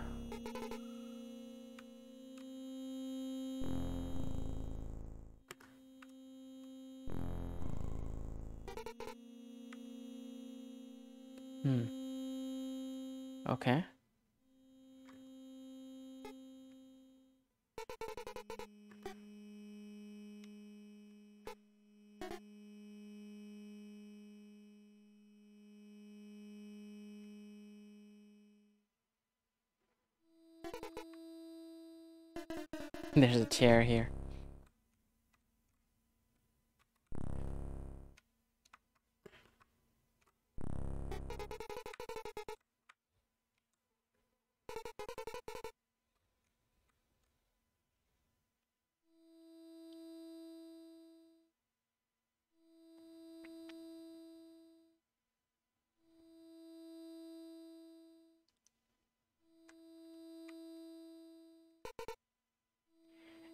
Okay. There's a chair here.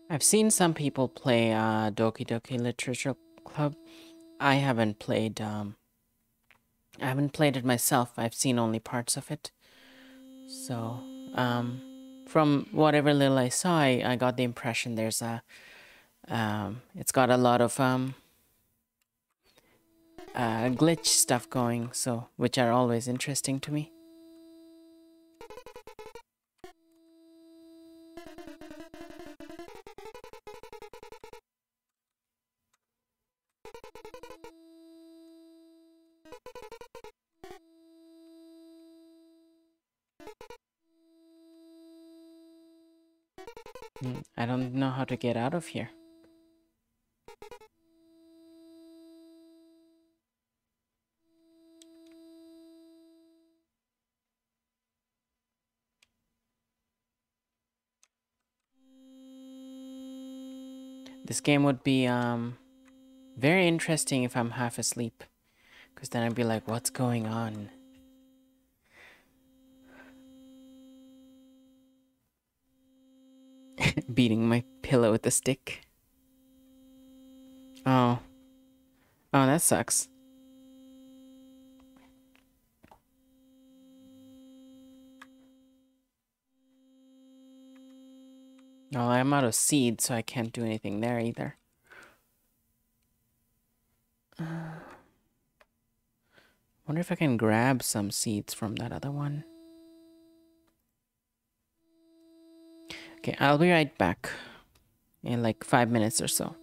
I've seen some people play Doki Doki Literature Club. I haven't played it myself. I've seen only parts of it. So, from whatever little I saw, I got the impression there's a it's got a lot of glitch stuff going, so which are always interesting to me. I don't know how to get out of here. This game would be very interesting if I'm half asleep, because then I'd be like, what's going on? Beating my pillow with a stick. Oh. Oh, that sucks. Oh, I'm out of seeds, so I can't do anything there either. Wonder if I can grab some seeds from that other one. Okay, I'll be right back in like 5 minutes or so.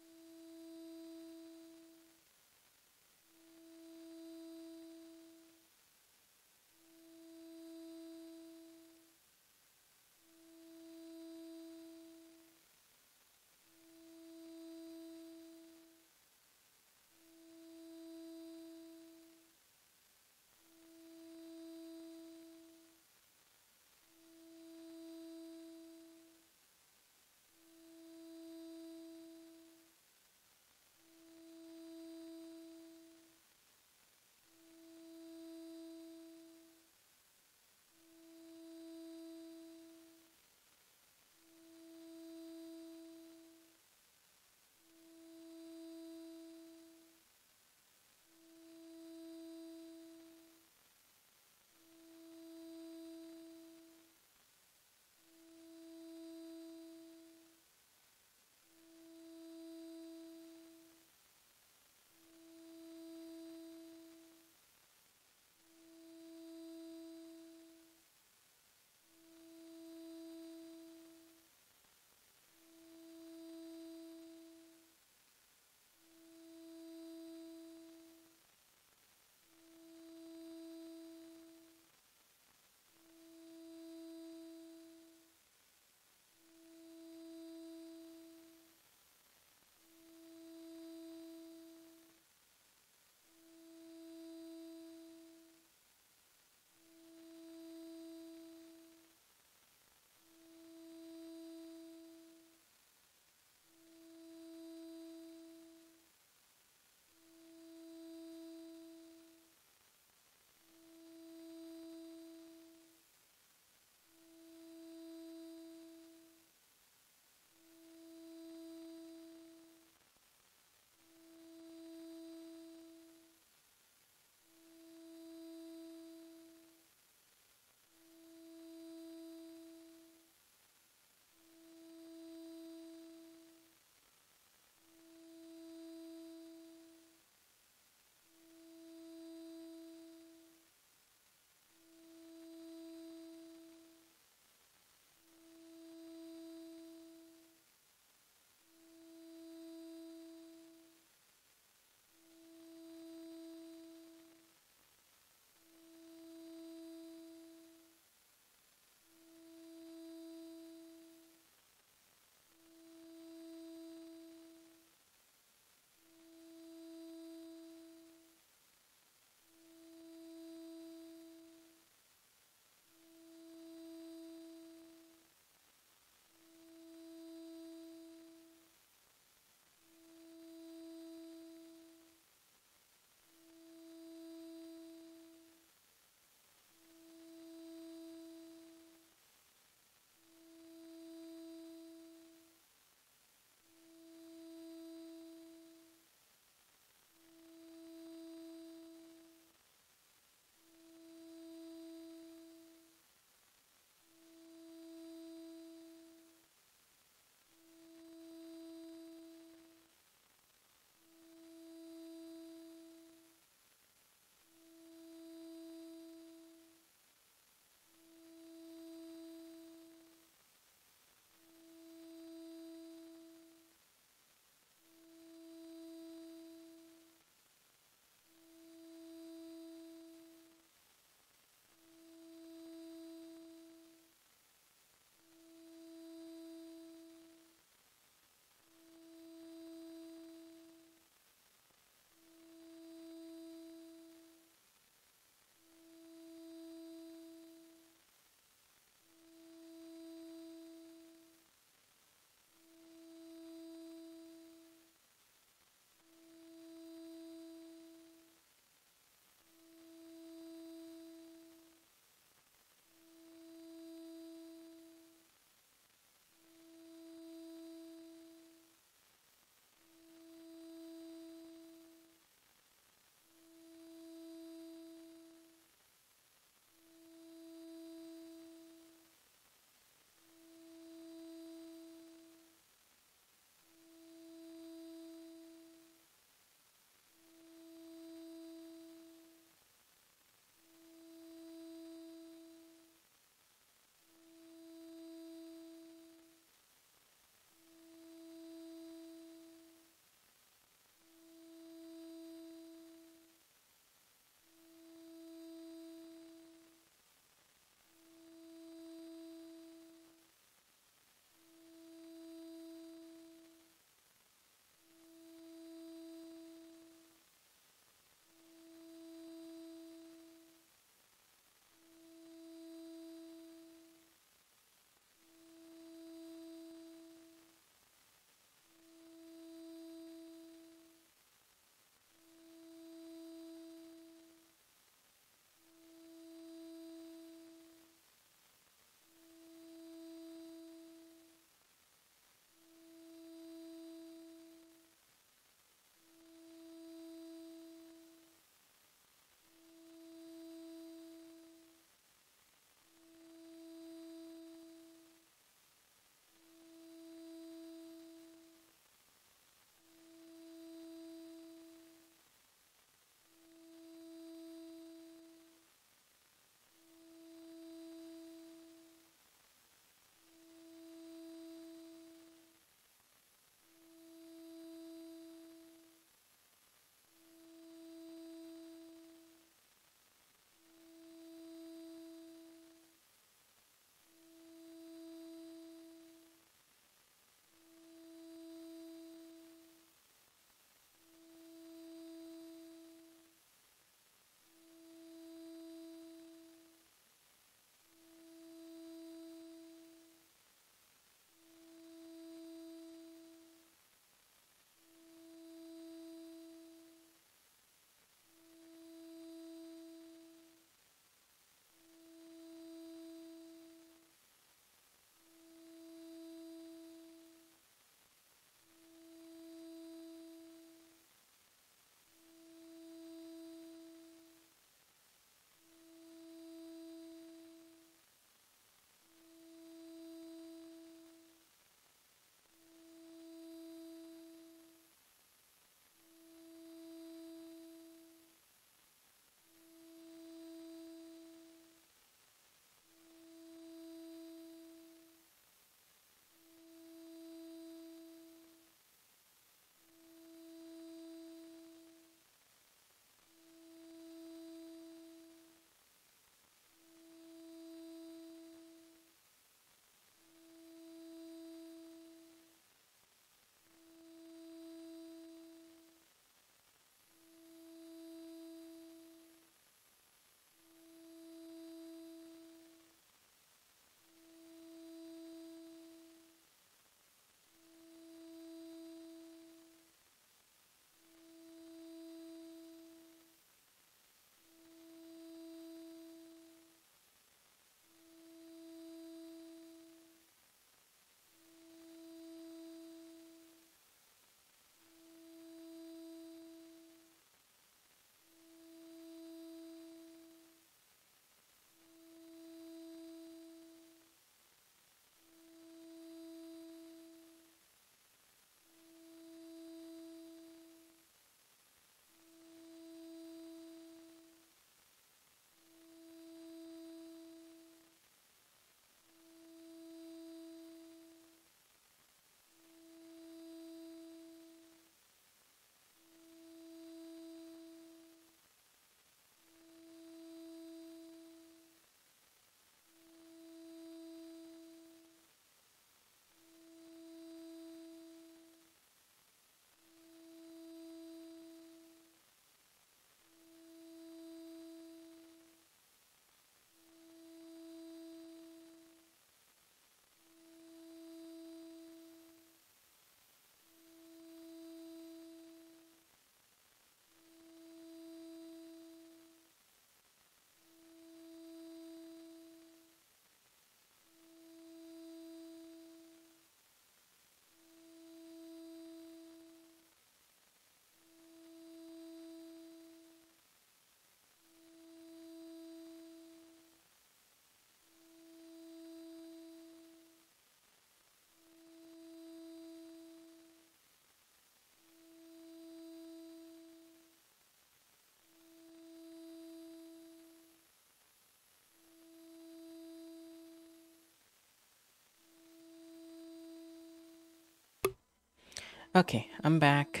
Okay, I'm back.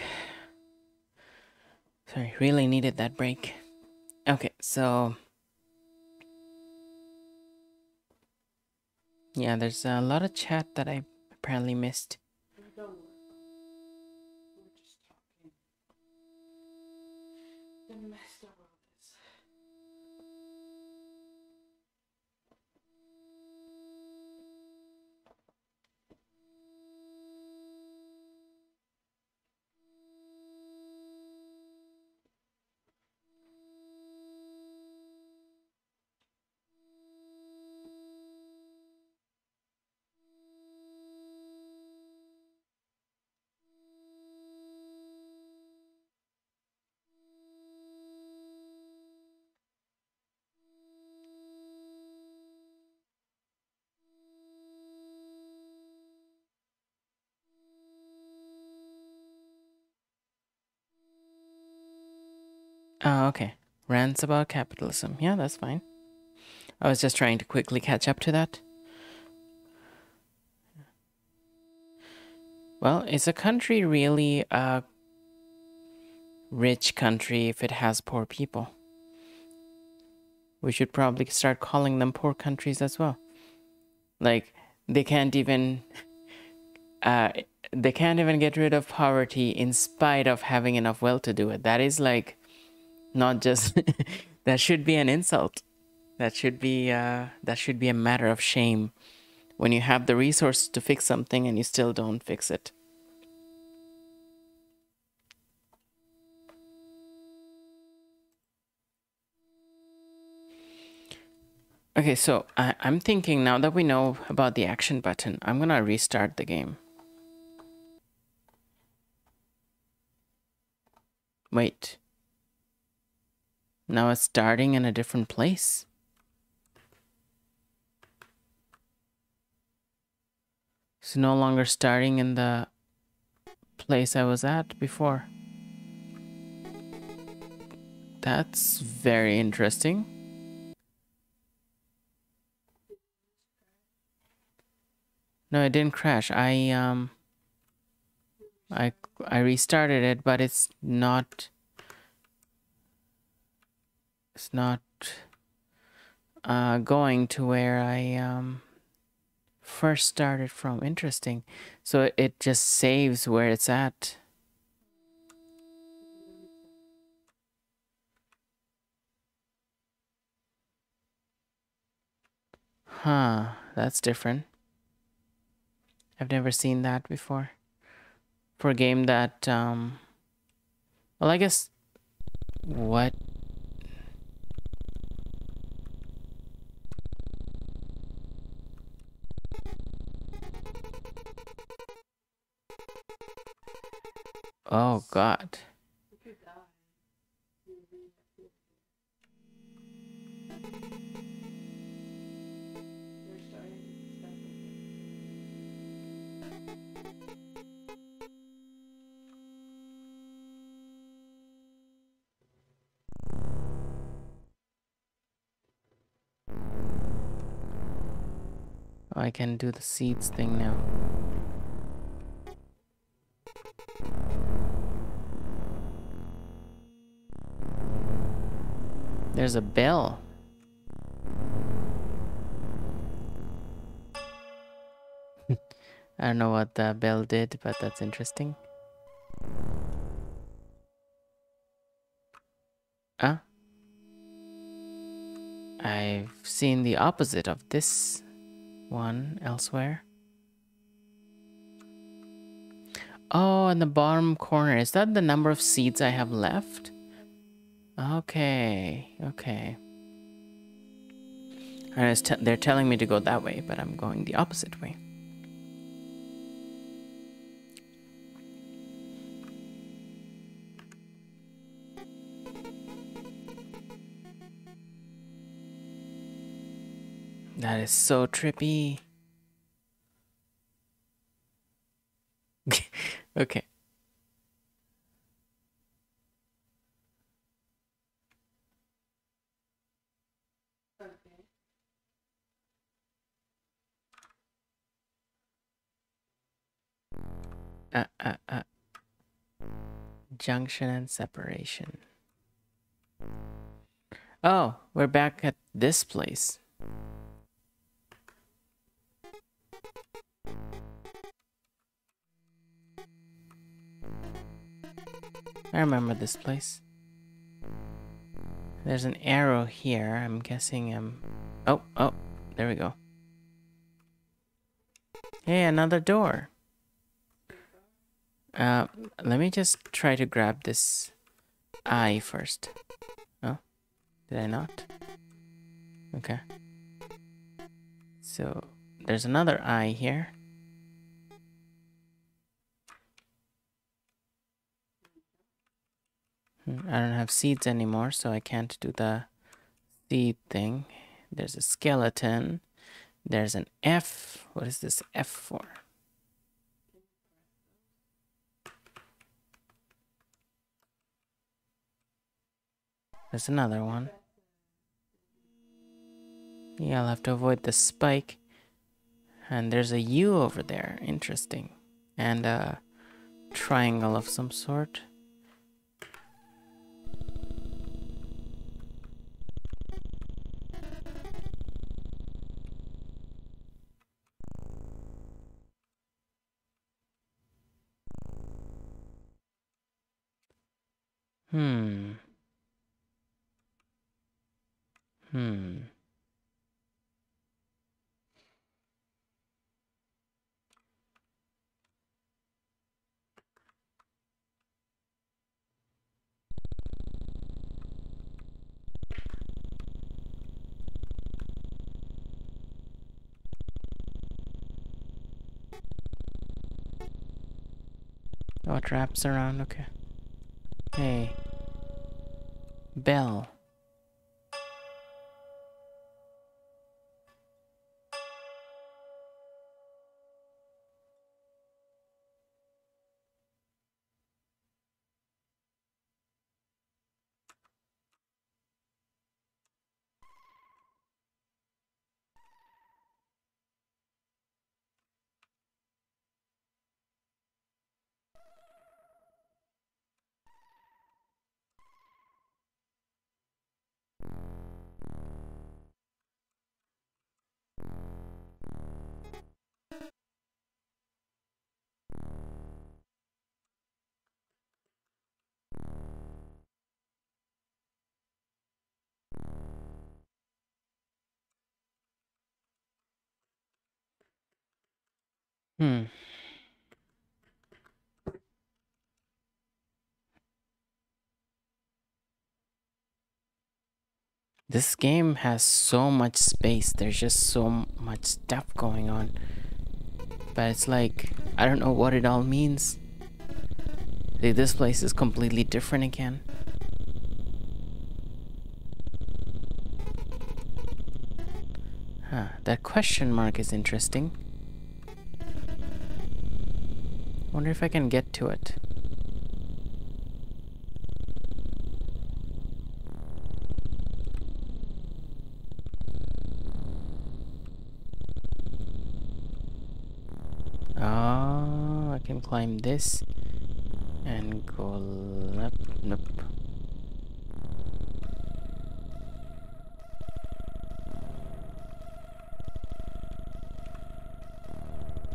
Sorry, really needed that break. Okay, so yeah, there's a lot of chat that I apparently missed. Don't worry. We're just talking. The mess the world is. Oh, okay. Rants about capitalism. Yeah, that's fine. I was just trying to quickly catch up to that. Well, is a country really a rich country if it has poor people? We should probably start calling them poor countries as well. Like, they can't even they can't even get rid of poverty in spite of having enough wealth to do it. That is like not just that should be an insult. That should be a matter of shame when you have the resources to fix something and you still don't fix it. Okay, so I'm thinking now that we know about the action button, I'm gonna restart the game. Wait. Now it's starting in a different place. It's no longer starting in the place I was at before. That's very interesting. No, it didn't crash. I restarted it, but it's not going to where I first started from. Interesting. So it just saves where it's at. Huh, that's different. I've never seen that before. For a game that well, I guess what? Oh god. You could die. You really have to. You're starting to step Oh, I can do the seeds thing now. There's a bell. I don't know what the bell did, but that's interesting. Ah. I've seen the opposite of this one elsewhere. Oh, in the bottom corner. Is that the number of seeds I have left? Okay, okay. And they're telling me to go that way, but I'm going the opposite way. That is so trippy. Okay. okay. Uh. junction and separation. Oh, we're back at this place. I remember this place. There's an arrow here. I'm guessing oh, there we go. Hey, another door. Let me just try to grab this eye first. Oh, did I not? Okay. So, there's another eye here. I don't have seeds anymore, so I can't do the seed thing. There's a skeleton. There's an F. What is this F for? There's another one. Yeah, I'll have to avoid the spike. And there's a U over there. Interesting. And a triangle of some sort. Oh, it wraps around, okay. Hey. Bell. This game has so much space. There's just so much stuff going on. But it's like, I don't know what it all means. This place is completely different again. Huh, that question mark is interesting. Wonder if I can get to it. Oh, I can climb this and go up. Nope.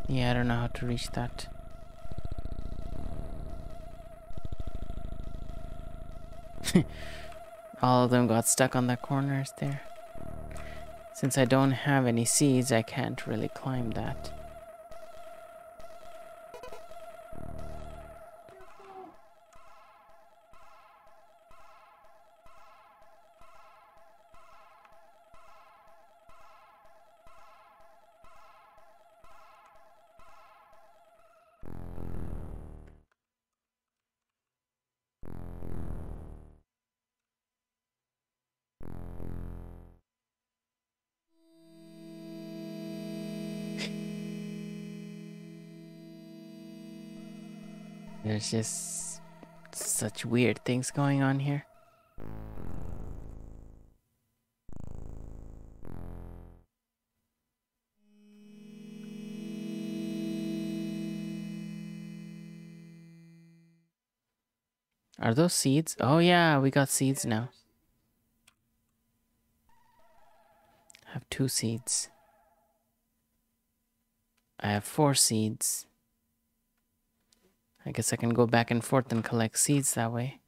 Yeah, I don't know how to reach that. All of them got stuck on the corners there. Since I don't have any seeds, I can't really climb that. There's just such weird things going on here. Are those seeds? Oh yeah, we got seeds now. I have 2 seeds. I have 4 seeds. I guess I can go back and forth and collect seeds that way.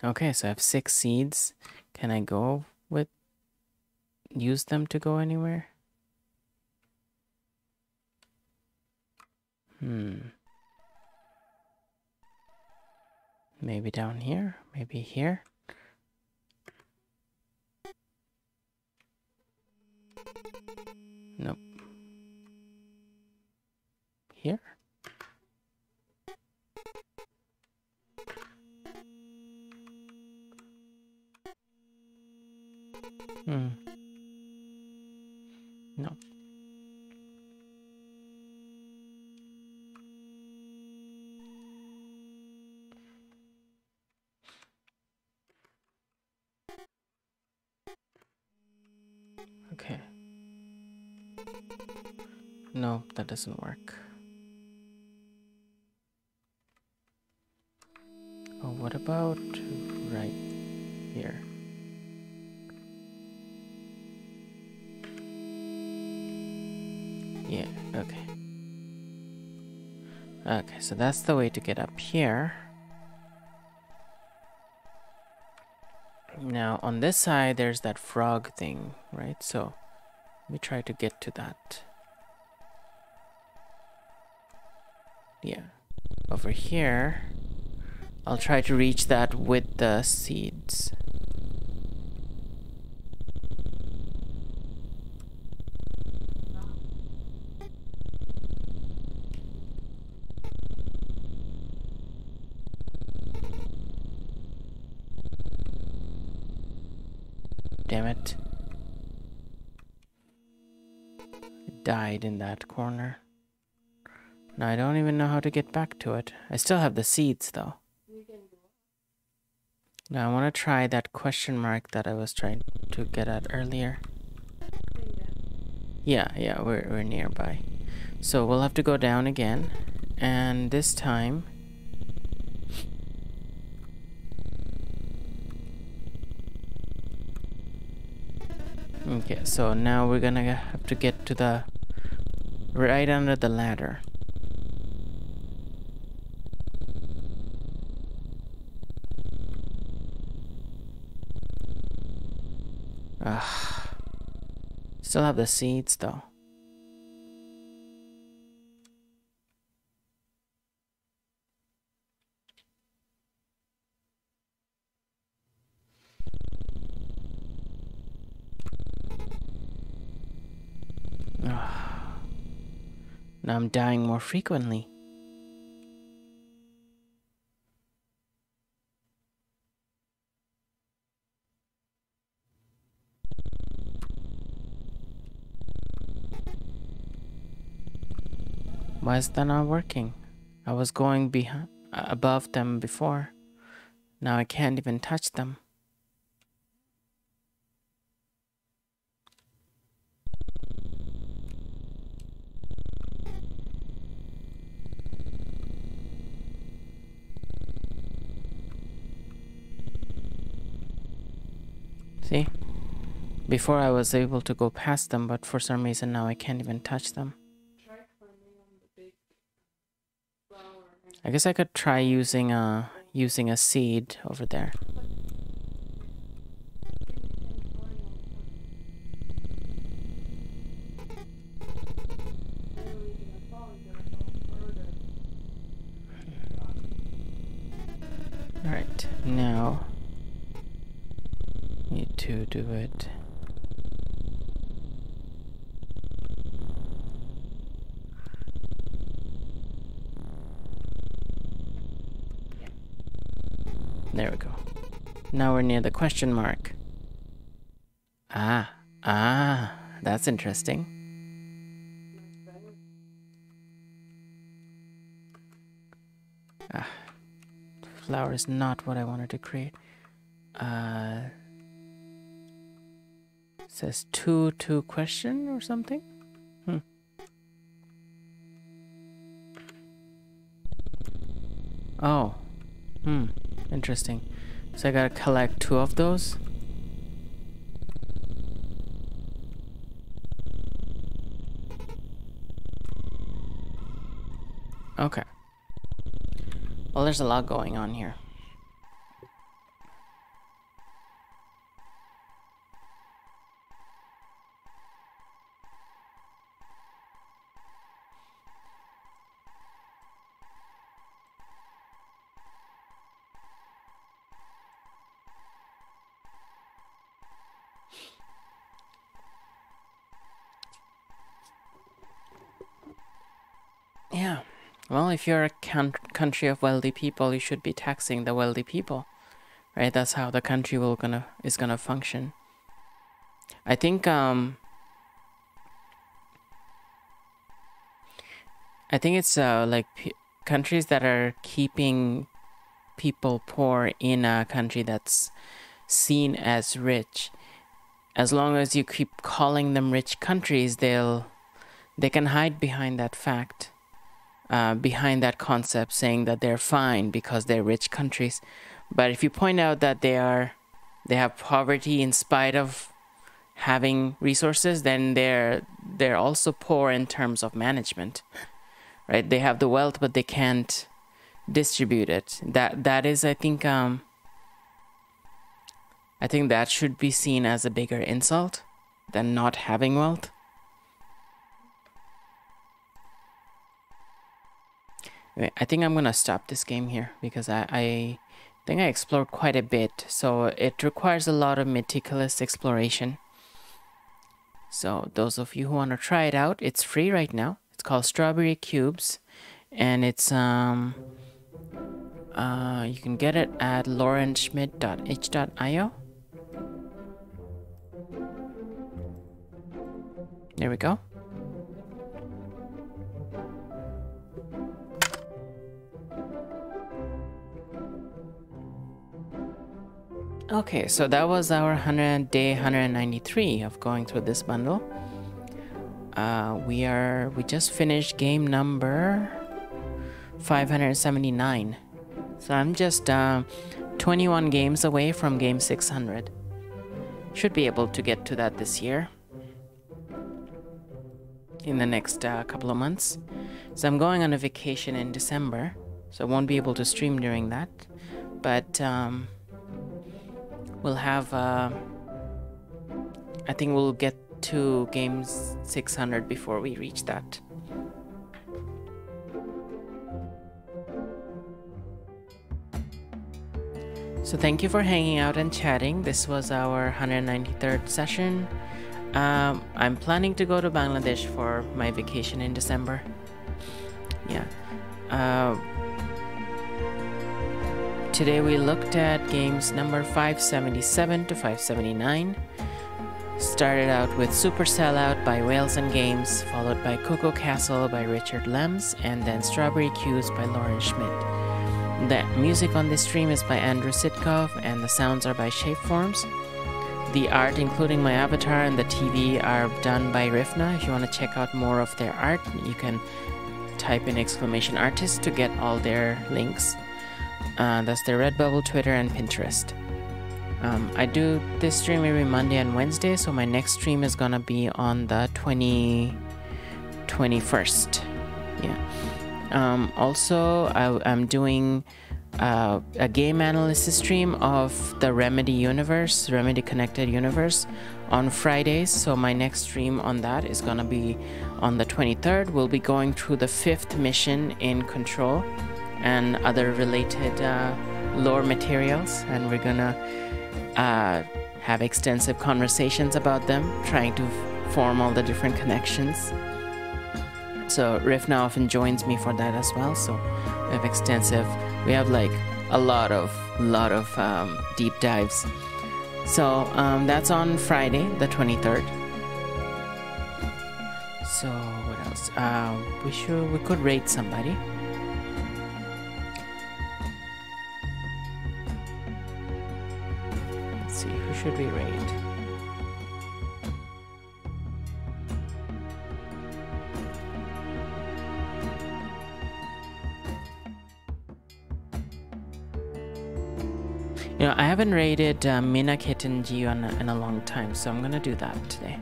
Okay, so I have 6 seeds. Can I go with... use them to go anywhere? Maybe down here? Maybe here? Nope. Here? No. Okay. No, that doesn't work. Oh, what about right here? Yeah, okay. Okay, so that's the way to get up here. Now, on this side, there's that frog thing, right? So, let me try to get to that. Yeah. Over here, I'll try to reach that with the seeds. Damn it. It died in that corner. Now I don't even know how to get back to it. I still have the seeds though. Now I want to try that question mark that I was trying to get at earlier. Yeah, we're nearby. So we'll have to go down again. And this time... Okay, so now we're gonna have to get to the... right under the ladder. Still have the seeds though. Now I'm dying more frequently. Why is that not working? I was going above them before. Now I can't even touch them. See? Before I was able to go past them, but for some reason now I can't even touch them. I guess I could try using a seed over there. Alright, now need to do it. There we go. Now we're near the question mark. That's interesting. Flower is not what I wanted to create. It says two question or something? Oh. Interesting. So I gotta collect 2 of those. Okay. Well, there's a lot going on here. Yeah. Well, if you're a country of wealthy people, you should be taxing the wealthy people, right? That's how the country is gonna function. I think it's like countries that are keeping people poor in a country that's seen as rich. As long as you keep calling them rich countries, they can hide behind that fact. Behind that concept, saying that they're fine because they're rich countries. But if you point out that they have poverty in spite of having resources, then they're also poor in terms of management, right? They have the wealth, but they can't distribute it. That is, I think that should be seen as a bigger insult than not having wealth. I think I'm gonna stop this game here because I think I explored quite a bit, so it requires a lot of meticulous exploration. So those of you who want to try it out, it's free right now. It's called Strawberry Cubes, and it's you can get it at laurenschmidt.h.io. There we go. Okay, so that was our day 193 of going through this bundle. We just finished game number 579. So I'm just 21 games away from game 600. Should be able to get to that this year. In the next couple of months. So I'm going on a vacation in December, so I won't be able to stream during that. But we'll have I think we'll get to games 600 before we reach that. So thank you for hanging out and chatting. This was our 193rd session. I'm planning to go to Bangladesh for my vacation in December. Yeah. Today we looked at games number 577 to 579. Started out with Super Sellout by Wales and Games, followed by Cuckoo Castle by Richard Lems, and then Strawberry Cubes by Lauren Schmidt. The music on this stream is by Andrew Sitkov, and the sounds are by Shapeforms. The art, including my avatar and the TV, are done by Rifna. If you want to check out more of their art, you can type in !artist to get all their links. That's their Redbubble, Twitter, and Pinterest. I do this stream every Monday and Wednesday, so my next stream is gonna be on the 21st. Yeah. Also, I'm doing a game analysis stream of the Remedy universe, Remedy Connected Universe, on Fridays. So my next stream on that is gonna be on the 23rd. We'll be going through the 5th mission in Control and other related lore materials, and we're gonna have extensive conversations about them, trying to form all the different connections. So Rifna often joins me for that as well. So we have like a lot of deep dives. So that's on Friday the 23rd. So what else? We could rate somebody. Let's see, who should we rate? You know, I haven't raided Mina, Kitten, G in a long time, so I'm gonna do that today.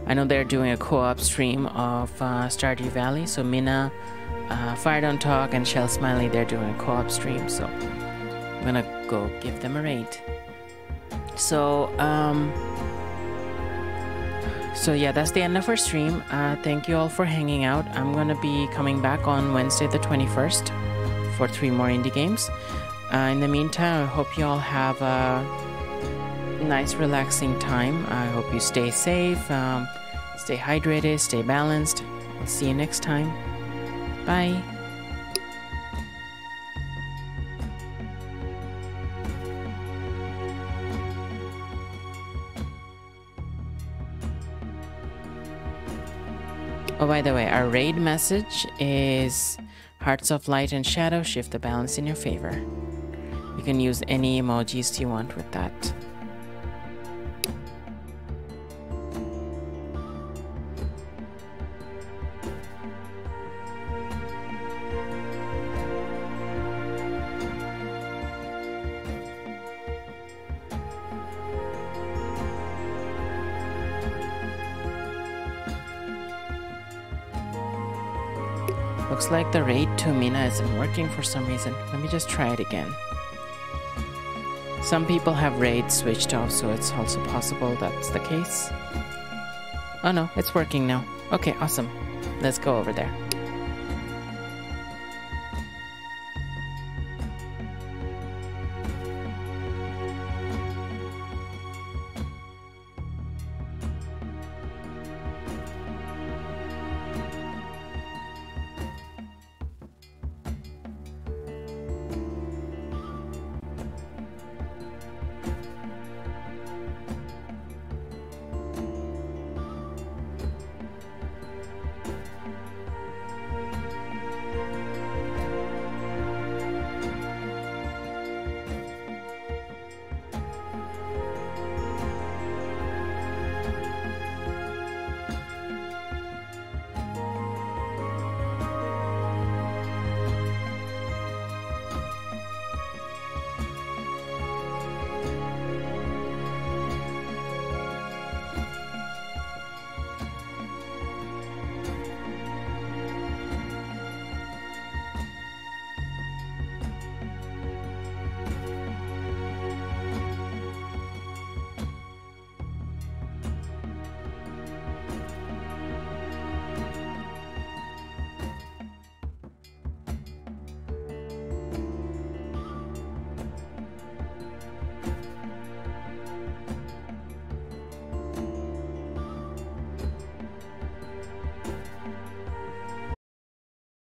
I know they're doing a co-op stream of Stardew Valley, so Mina, Fire Don't Talk, and Shell Smiley, they're doing a co-op stream, so I'm gonna go give them a raid. So, so yeah, that's the end of our stream. Thank you all for hanging out. I'm gonna be coming back on Wednesday the 21st for 3 more indie games. In the meantime, I hope you all have a nice relaxing time. I hope you stay safe, stay hydrated, stay balanced. I'll see you next time. Bye. Oh, by the way, our raid message is Hearts of Light and Shadow, shift the balance in your favor. You can use any emojis you want with that. Looks like the raid to Mina isn't working for some reason. Let me just try it again. Some people have raids switched off, so it's also possible that's the case. Oh no, it's working now. Okay, awesome. Let's go over there.